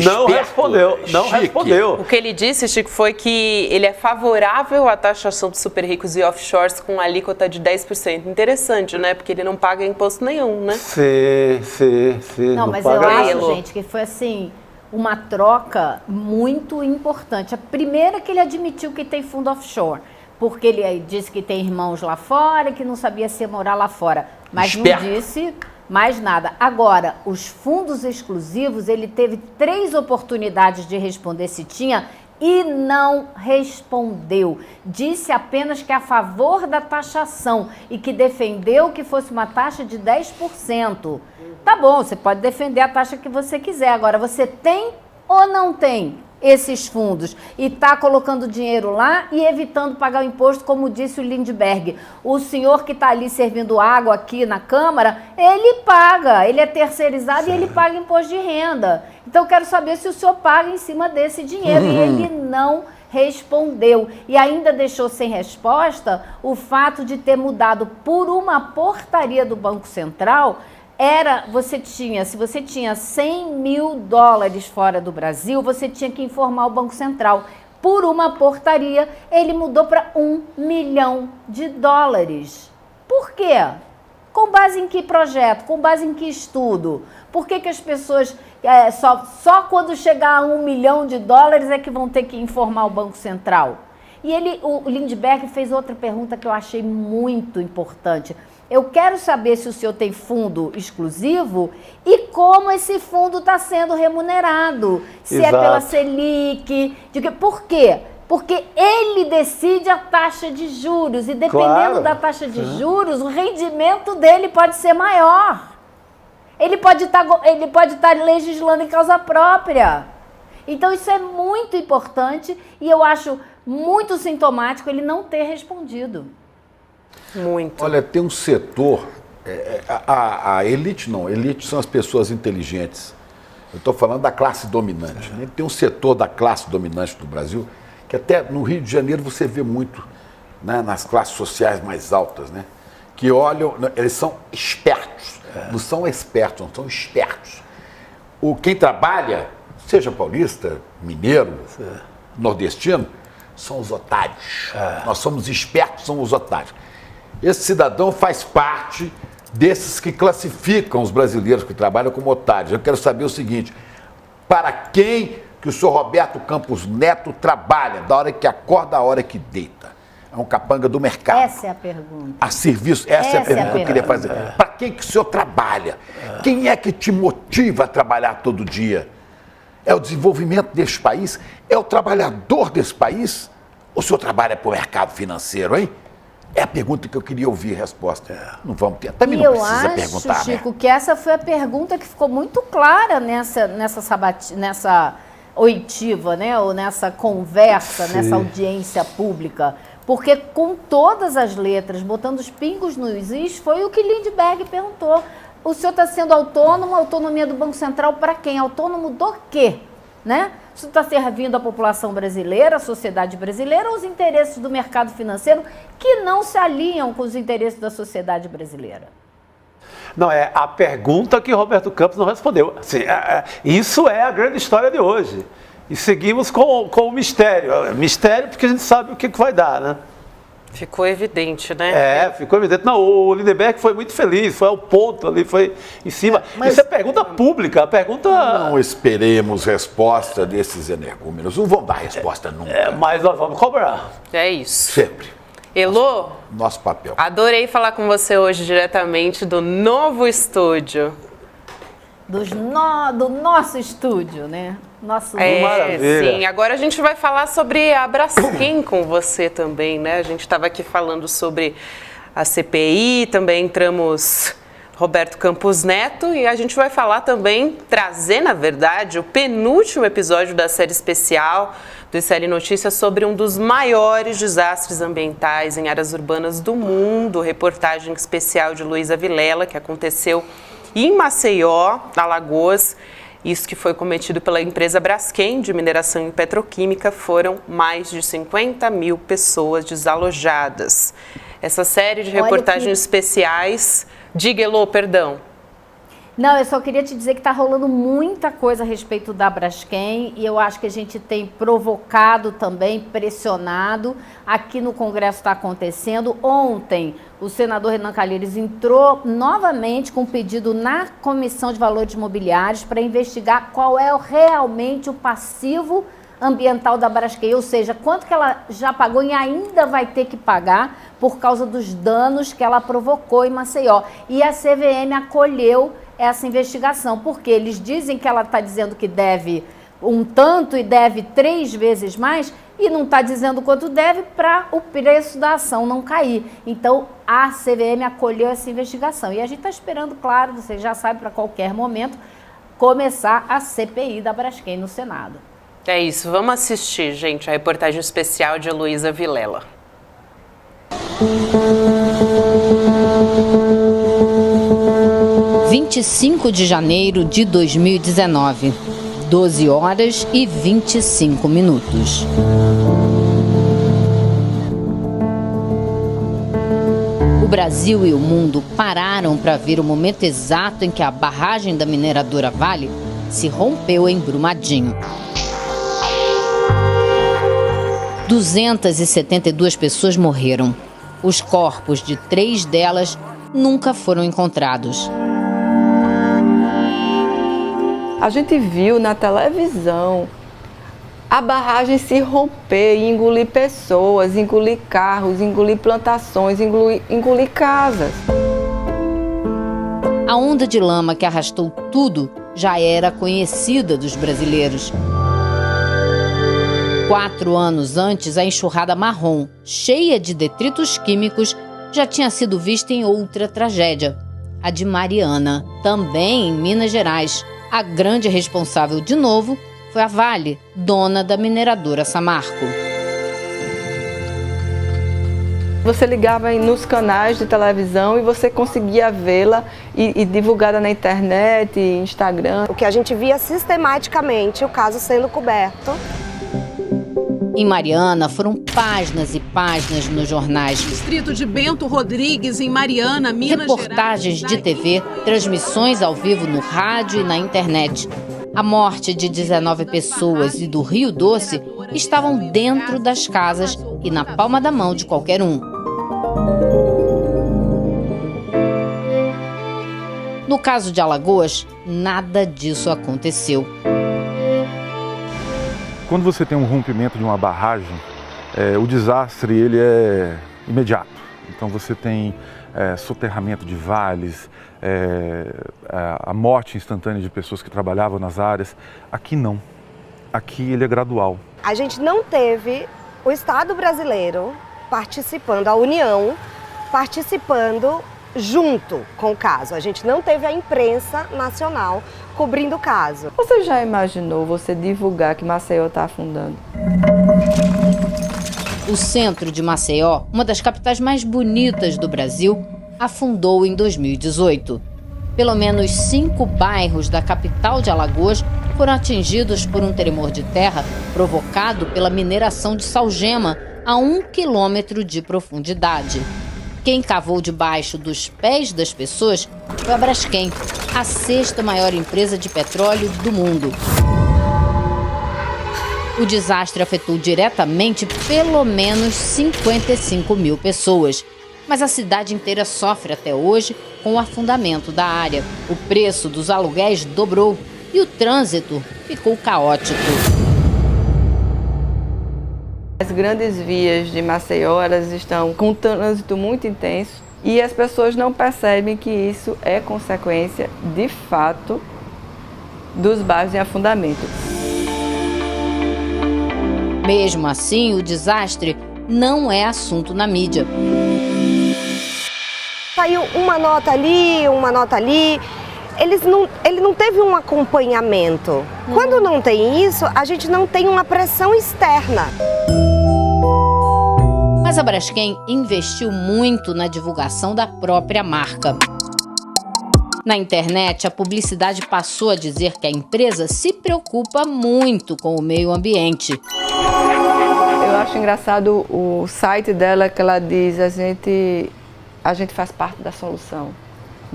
Não respondeu, não respondeu. O que ele disse, Chico, foi que ele é favorável à taxação de super ricos e offshores com alíquota de 10%. Interessante, né? Porque ele não paga imposto nenhum, né? Sim. Não, mas eu acho, gente, que foi assim, uma troca muito importante. A primeira que ele admitiu que tem fundo offshore, porque ele disse que tem irmãos lá fora e que não sabia se ia morar lá fora. Mas não disse... mais nada. Agora, os fundos exclusivos, ele teve 3 oportunidades de responder se tinha e não respondeu. Disse apenas que é a favor da taxação e que defendeu que fosse uma taxa de 10%. Tá bom, você pode defender a taxa que você quiser. Agora, você tem ou não tem esses fundos e está colocando dinheiro lá e evitando pagar o imposto, como disse o Lindbergh. O senhor que está ali servindo água aqui na Câmara, ele paga, ele é terceirizado e ele paga imposto de renda. Então eu quero saber se o senhor paga em cima desse dinheiro. E ele não respondeu. E ainda deixou sem resposta o fato de ter mudado por uma portaria do Banco Central. Se você tinha 100 mil dólares fora do Brasil, você tinha que informar o Banco Central. Por uma portaria, ele mudou para 1 milhão de dólares. Por quê? Com base em que projeto? Com base em que estudo? Por que as pessoas, só quando chegar a 1 milhão de dólares é que vão ter que informar o Banco Central? E o Lindbergh fez outra pergunta que eu achei muito importante. Eu quero saber se o senhor tem fundo exclusivo e como esse fundo está sendo remunerado. Se é pela Selic, por quê? Porque ele decide a taxa de juros e dependendo da taxa de juros, o rendimento dele pode ser maior. Ele pode estar legislando em causa própria. Então isso é muito importante e eu acho muito sintomático ele não ter respondido. Muito. Olha, tem um setor, a elite não, elite são as pessoas inteligentes. Eu estou falando da classe dominante. Né? Tem um setor da classe dominante do Brasil, que até no Rio de Janeiro você vê muito, né, nas classes sociais mais altas, né, que olham, eles são espertos, não são espertos, não são espertos. Quem trabalha, seja paulista, mineiro, nordestino, são os otários. Nós somos espertos, somos os otários. Esse cidadão faz parte desses que classificam os brasileiros que trabalham como otários. Eu quero saber o seguinte, para quem que o senhor Roberto Campos Neto trabalha, da hora que acorda à hora que deita? É um capanga do mercado. Essa é a pergunta. A serviço, essa é a pergunta que eu queria fazer. Para quem que o senhor trabalha? Quem é que te motiva a trabalhar todo dia? É o desenvolvimento deste país? É o trabalhador desse país? Ou o senhor trabalha para o mercado financeiro, hein? É a pergunta que eu queria ouvir a resposta. Não vamos ter, também não precisa perguntar. Eu acho, Chico, que essa foi a pergunta que ficou muito clara nessa oitiva, né? Ou nessa conversa, nessa audiência pública. Porque com todas as letras, botando os pingos nos is, foi o que Lindbergh perguntou. O senhor está sendo autônomo, a autonomia do Banco Central para quem? Autônomo do quê? Né? Isso está servindo a população brasileira, a sociedade brasileira, ou os interesses do mercado financeiro que não se alinham com os interesses da sociedade brasileira? Não, é a pergunta que Roberto Campos não respondeu. Assim, isso é a grande história de hoje. E seguimos com o mistério. Mistério porque a gente sabe o que vai dar, né? Ficou evidente, né? Ficou evidente. Não, o Lindenberg foi muito feliz, foi ao ponto ali, foi em cima. Mas isso é pergunta pública, a pergunta... Não esperemos resposta desses energúmenos, não vão dar resposta nunca. Mas nós vamos cobrar. É isso. Sempre. Elô, nosso papel. Adorei falar com você hoje diretamente do novo estúdio. Do nosso estúdio, né? Nosso sim. Agora a gente vai falar sobre a Braskem com você também, né? A gente estava aqui falando sobre a CPI, também entramos Roberto Campos Neto e a gente vai falar também, trazer, na verdade, o penúltimo episódio da série especial do ICL Notícias sobre um dos maiores desastres ambientais em áreas urbanas do mundo, reportagem especial de Luísa Vilela, que aconteceu em Maceió, Alagoas. Isso que foi cometido pela empresa Braskem de mineração e petroquímica, foram mais de 50 mil pessoas desalojadas. Essa série de reportagens especiais... Diga, Elô, perdão. Não, eu só queria te dizer que está rolando muita coisa a respeito da Braskem e eu acho que a gente tem provocado também, pressionado. Aqui no Congresso está acontecendo. Ontem, o senador Renan Calheiros entrou novamente com um pedido na Comissão de Valores Imobiliários para investigar qual é realmente o passivo ambiental da Braskem, ou seja, quanto que ela já pagou e ainda vai ter que pagar por causa dos danos que ela provocou em Maceió. E a CVM acolheu essa investigação, porque eles dizem que ela está dizendo que deve um tanto e deve 3 vezes mais e não está dizendo quanto deve para o preço da ação não cair. Então, a CVM acolheu essa investigação. E a gente está esperando, claro, você já sabe, para qualquer momento, começar a CPI da Braskem no Senado. É isso, vamos assistir, gente, a reportagem especial de Luísa Vilela. 25 de janeiro de 2019, 12 horas e 25 minutos. O Brasil e o mundo pararam para ver o momento exato em que a barragem da mineradora Vale se rompeu em Brumadinho. 272 pessoas morreram. Os corpos de 3 delas nunca foram encontrados. A gente viu na televisão a barragem se romper e engolir pessoas, engolir carros, engolir plantações, engolir casas. A onda de lama que arrastou tudo já era conhecida dos brasileiros. 4 anos antes, a enxurrada marrom, cheia de detritos químicos, já tinha sido vista em outra tragédia, a de Mariana, também em Minas Gerais. A grande responsável, de novo, foi a Vale, dona da mineradora Samarco. Você ligava nos canais de televisão e você conseguia vê-la e divulgada na internet, Instagram. O que a gente via sistematicamente, o caso sendo coberto. Em Mariana, foram páginas e páginas nos jornais. Distrito de Bento Rodrigues, em Mariana, Minas Gerais. Reportagens de TV, transmissões ao vivo no rádio e na internet. A morte de 19 pessoas e do Rio Doce estavam dentro das casas e na palma da mão de qualquer um. No caso de Alagoas, nada disso aconteceu. Quando você tem um rompimento de uma barragem, o desastre ele é imediato. Então você tem soterramento de vales, a morte instantânea de pessoas que trabalhavam nas áreas. Aqui não. Aqui ele é gradual. A gente não teve o Estado brasileiro participando, a União participando junto com o caso. A gente não teve a imprensa nacional cobrindo o caso. Você já imaginou você divulgar que Maceió está afundando? O centro de Maceió, uma das capitais mais bonitas do Brasil, afundou em 2018. Pelo menos 5 bairros da capital de Alagoas foram atingidos por um tremor de terra provocado pela mineração de salgema a 1 quilômetro de profundidade. Quem cavou debaixo dos pés das pessoas foi a Braskem, a 6ª maior empresa de petróleo do mundo. O desastre afetou diretamente pelo menos 55 mil pessoas. Mas a cidade inteira sofre até hoje com o afundamento da área. O preço dos aluguéis dobrou e o trânsito ficou caótico. As grandes vias de Maceió, elas estão com um trânsito muito intenso e as pessoas não percebem que isso é consequência, de fato, dos bairros em afundamento. Mesmo assim, o desastre não é assunto na mídia. Saiu uma nota ali, uma nota ali. Ele não teve um acompanhamento. Quando não tem isso, a gente não tem uma pressão externa. Mas a Braskem investiu muito na divulgação da própria marca. Na internet, a publicidade passou a dizer que a empresa se preocupa muito com o meio ambiente. Eu acho engraçado o site dela, que ela diz a gente faz parte da solução.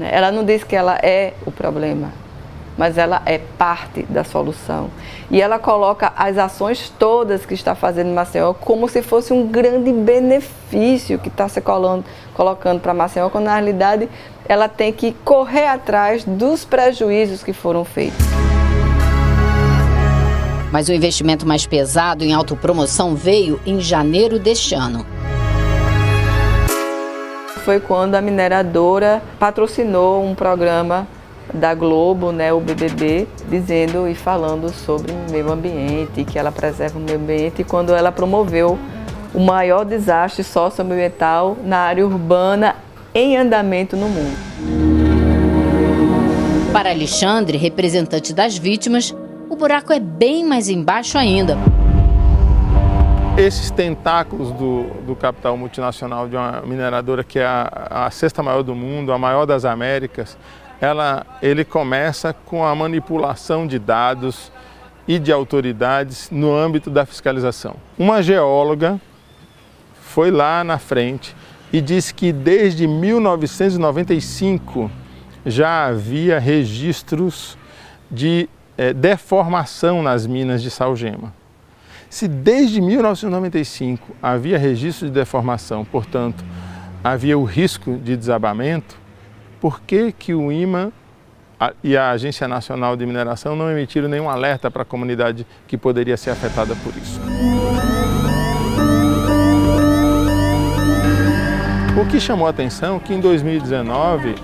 Ela não diz que ela é o problema, mas ela é parte da solução. E ela coloca as ações todas que está fazendo em Maceió como se fosse um grande benefício que está se colocando para Maceió, quando na realidade ela tem que correr atrás dos prejuízos que foram feitos. Mas o investimento mais pesado em autopromoção veio em janeiro deste ano. Foi quando a mineradora patrocinou um programa da Globo, o BBB, dizendo e falando sobre o meio ambiente, que ela preserva o meio ambiente, e quando ela promoveu o maior desastre socioambiental na área urbana em andamento no mundo. Para Alexandre, representante das vítimas, o buraco é bem mais embaixo ainda. Esses tentáculos do capital multinacional de uma mineradora que é a sexta maior do mundo, a maior das Américas, ele começa com a manipulação de dados e de autoridades no âmbito da fiscalização. Uma geóloga foi lá na frente e disse que desde 1995 já havia registros de deformação nas minas de salgema. Se desde 1995 havia registro de deformação, portanto, havia o risco de desabamento, por que o IMA e a Agência Nacional de Mineração não emitiram nenhum alerta para a comunidade que poderia ser afetada por isso? O que chamou a atenção é que em 2019,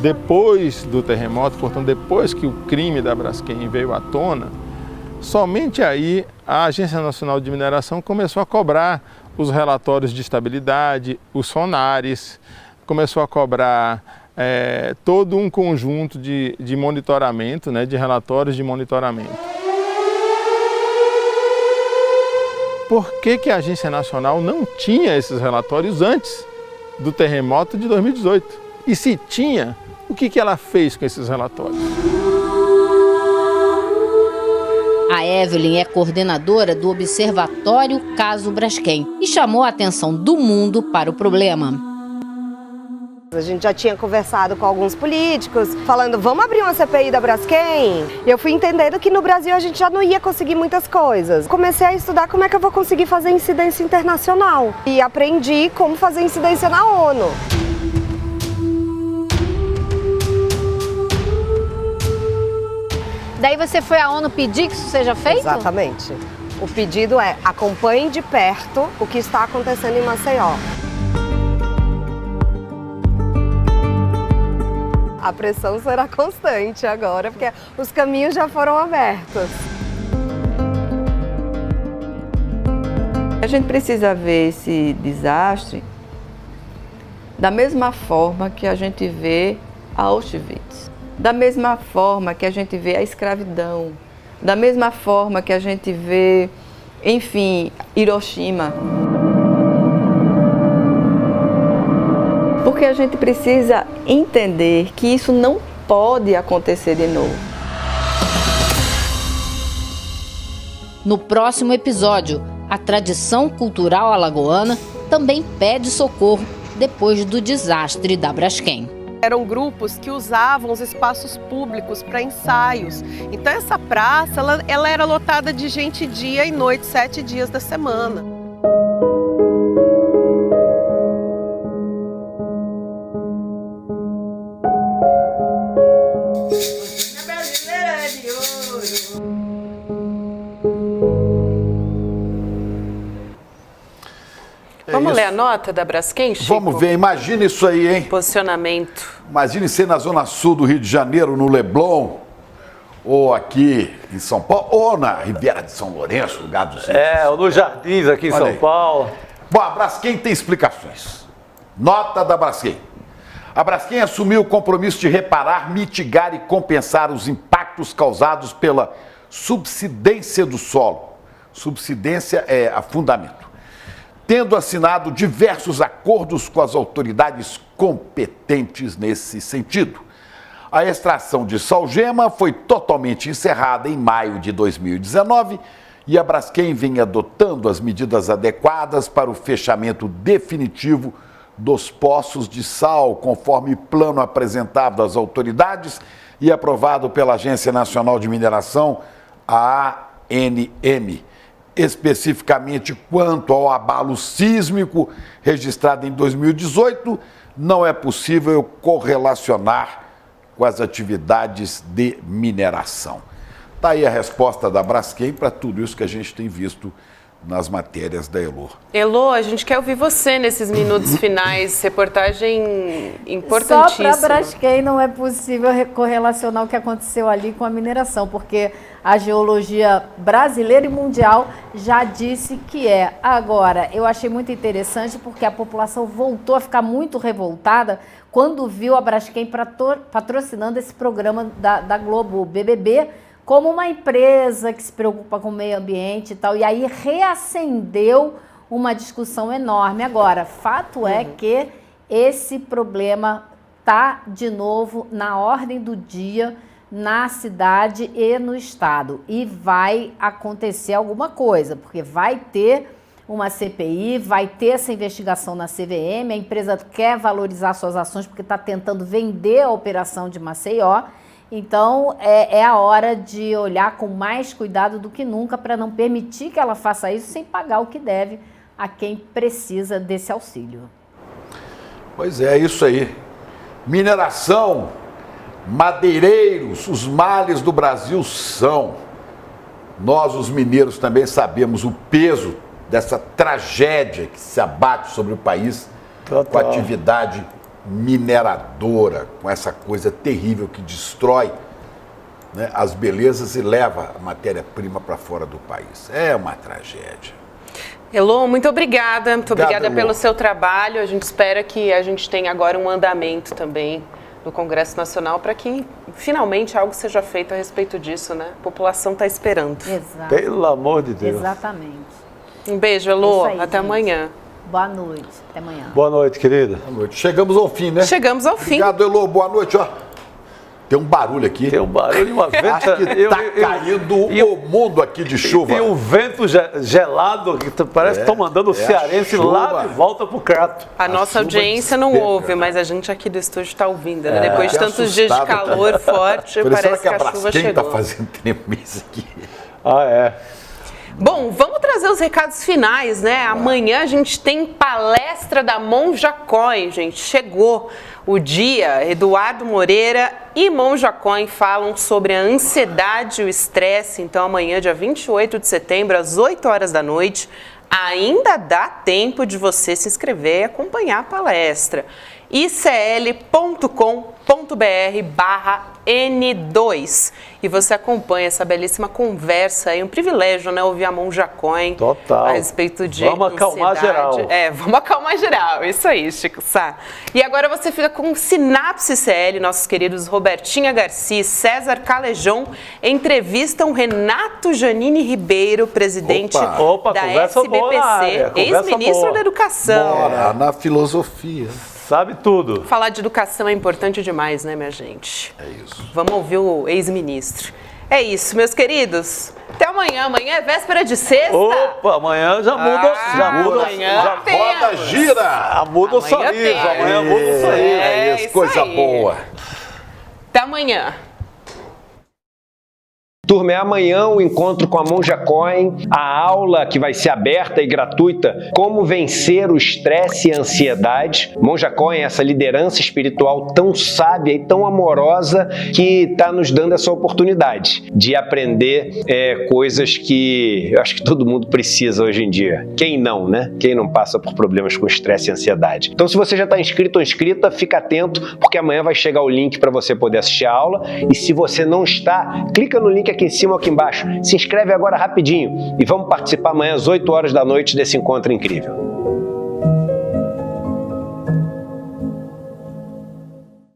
depois do terremoto, portanto, depois que o crime da Braskem veio à tona, somente aí a Agência Nacional de Mineração começou a cobrar os relatórios de estabilidade, os sonares, começou a cobrar todo um conjunto de monitoramento, de relatórios de monitoramento. Por que a Agência Nacional não tinha esses relatórios antes do terremoto de 2018? E se tinha, o que ela fez com esses relatórios? A Evelyn é coordenadora do Observatório Caso Braskem e chamou a atenção do mundo para o problema. A gente já tinha conversado com alguns políticos, falando, vamos abrir uma CPI da Braskem? E eu fui entendendo que no Brasil a gente já não ia conseguir muitas coisas. Comecei a estudar como é que eu vou conseguir fazer incidência internacional. E aprendi como fazer incidência na ONU. Daí você foi à ONU pedir que isso seja feito? Exatamente. O pedido é, acompanhe de perto o que está acontecendo em Maceió. A pressão será constante agora, porque os caminhos já foram abertos. A gente precisa ver esse desastre da mesma forma que a gente vê a Auschwitz, da mesma forma que a gente vê a escravidão, da mesma forma que a gente vê, enfim, Hiroshima. Porque a gente precisa entender que isso não pode acontecer de novo. No próximo episódio, a tradição cultural alagoana também pede socorro depois do desastre da Braskem. Eram grupos que usavam os espaços públicos para ensaios. Então essa praça, ela era lotada de gente dia e noite, 7 dias da semana. Vamos ler a nota da Braskem, Chico? Vamos ver, imagina isso aí, hein? Posicionamento. Imagine ser na Zona Sul do Rio de Janeiro, no Leblon, ou aqui em São Paulo, ou na Riviera de São Lourenço, lugar dos... ou nos Jardins aqui em São Paulo. Bom, a Braskem tem explicações. Nota da Braskem. A Braskem assumiu o compromisso de reparar, mitigar e compensar os impactos causados pela subsidência do solo. Subsidência é afundamento. Tendo assinado diversos acordos com as autoridades competentes nesse sentido. A extração de salgema foi totalmente encerrada em maio de 2019 e a Braskem vem adotando as medidas adequadas para o fechamento definitivo dos poços de sal, conforme plano apresentado às autoridades e aprovado pela Agência Nacional de Mineração, a ANM. Especificamente quanto ao abalo sísmico registrado em 2018, não é possível correlacionar com as atividades de mineração. Está aí a resposta da Braskem para tudo isso que a gente tem visto nas matérias da Elô. Elô, a gente quer ouvir você nesses minutos finais, reportagem importantíssima. Só para a Braskem não é possível correlacionar o que aconteceu ali com a mineração, porque a geologia brasileira e mundial já disse que é. Agora, eu achei muito interessante porque a população voltou a ficar muito revoltada quando viu a Braskem patrocinando esse programa da Globo, o BBB, como uma empresa que se preocupa com o meio ambiente e tal. E aí reacendeu uma discussão enorme. Agora, fato é que esse problema está de novo na ordem do dia na cidade e no estado. E vai acontecer alguma coisa, porque vai ter uma CPI, vai ter essa investigação na CVM, a empresa quer valorizar suas ações porque está tentando vender a operação de Maceió. Então, é a hora de olhar com mais cuidado do que nunca para não permitir que ela faça isso sem pagar o que deve a quem precisa desse auxílio. Pois é, isso aí. Mineração, madeireiros, os males do Brasil são. Nós, os mineiros, também sabemos o peso dessa tragédia que se abate sobre o país com a atividade mineradora, com essa coisa terrível que destrói, né, as belezas e leva a matéria-prima para fora do país. É uma tragédia. Elô, muito obrigada. Muito obrigada Elô, pelo seu trabalho. A gente espera que a gente tenha agora um andamento também no Congresso Nacional para que finalmente algo seja feito a respeito disso, né? A população está esperando. Exato. Pelo amor de Deus. Exatamente. Um beijo, Elô. Aí, até gente. Amanhã. Boa noite. Até amanhã. Boa noite, querida. Boa noite. Chegamos ao fim, né? Chegamos ao fim. Obrigado, Elô. Boa noite, ó. Tem um barulho aqui. Tem um barulho e uma venta. Acho que tá caindo o mundo aqui de chuva. E um vento gelado que parece que estão mandando o cearense lá de volta pro crato. A nossa audiência não ouve, mas a gente aqui do estúdio está ouvindo, né? Depois de tantos dias de calor forte, parece que a chuva chegou. Tá fazendo tremeza aqui. Ah, é. Bom, vamos trazer os recados finais, né? Amanhã a gente tem palestra da Monja Coin, gente. Chegou o dia. Eduardo Moreira e Monja Coin falam sobre a ansiedade e o estresse. Então, amanhã, dia 28 de setembro, às 8 horas da noite, ainda dá tempo de você se inscrever e acompanhar a palestra. icl.com.br/N2 e você acompanha essa belíssima conversa aí, um privilégio, né, ouvir a Monja Coin Total. a respeito de vamos acalmar geral. Vamos acalmar geral, isso aí, Chico Sá. E agora você fica com Sinapse CL, nossos queridos Robertinha Garcia e César Calejão entrevistam Renato Janine Ribeiro, presidente da SBPC, ex-ministro da Educação. Bora na filosofia. Sabe tudo. Falar de educação é importante demais, né, minha gente? É isso. Vamos ouvir o ex-ministro. É isso, meus queridos. Até amanhã. Amanhã é véspera de sexta. Opa, amanhã já muda. Amanhã Roda gira. Já muda o sorriso. Amanhã muda o sorriso. É isso, coisa boa. Até amanhã. Turma, é amanhã o encontro com a Monja Coin, a aula que vai ser aberta e gratuita, como vencer o estresse e a ansiedade. Monja Coin é essa liderança espiritual tão sábia e tão amorosa que está nos dando essa oportunidade de aprender coisas que eu acho que todo mundo precisa hoje em dia. Quem não, né? Quem não passa por problemas com estresse e ansiedade. Então, se você já está inscrito ou inscrita, fica atento, porque amanhã vai chegar o link para você poder assistir a aula. E se você não está, clica no link aqui em cima ou aqui embaixo. Se inscreve agora rapidinho e vamos participar amanhã às 8 horas da noite desse encontro incrível.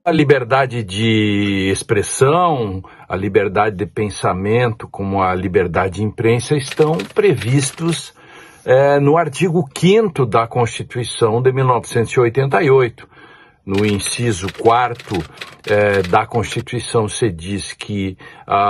A liberdade de expressão, a liberdade de pensamento, como a liberdade de imprensa, estão previstos no artigo 5º da Constituição de 1988. No inciso 4º da Constituição se diz que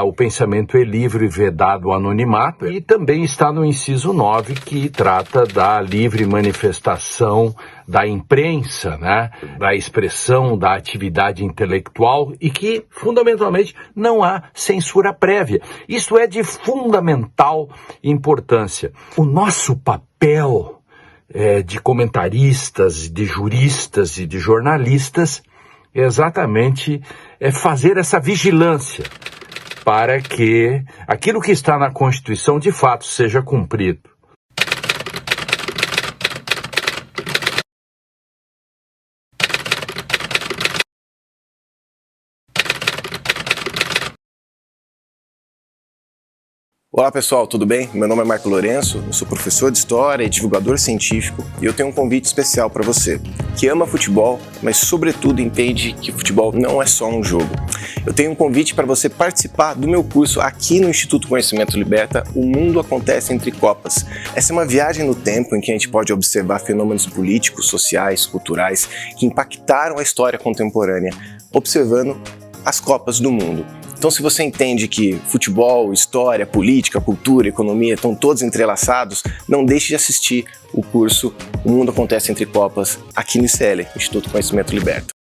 o pensamento é livre e vedado ao anonimato, e também está no inciso 9, que trata da livre manifestação da imprensa, né, da expressão da atividade intelectual, e que, fundamentalmente, não há censura prévia. Isso é de fundamental importância. O nosso papel de comentaristas, de juristas e de jornalistas, exatamente fazer essa vigilância para que aquilo que está na Constituição de fato seja cumprido. Olá pessoal, tudo bem? Meu nome é Marco Lourenço, eu sou professor de História e divulgador científico, e eu tenho um convite especial para você, que ama futebol, mas sobretudo entende que futebol não é só um jogo. Eu tenho um convite para você participar do meu curso aqui no Instituto Conhecimento Liberta, O Mundo Acontece Entre Copas. Essa é uma viagem no tempo em que a gente pode observar fenômenos políticos, sociais, culturais que impactaram a história contemporânea, observando as Copas do Mundo. Então, se você entende que futebol, história, política, cultura, economia estão todos entrelaçados, não deixe de assistir o curso O Mundo Acontece Entre Copas aqui no ICL, Instituto Conhecimento Liberta.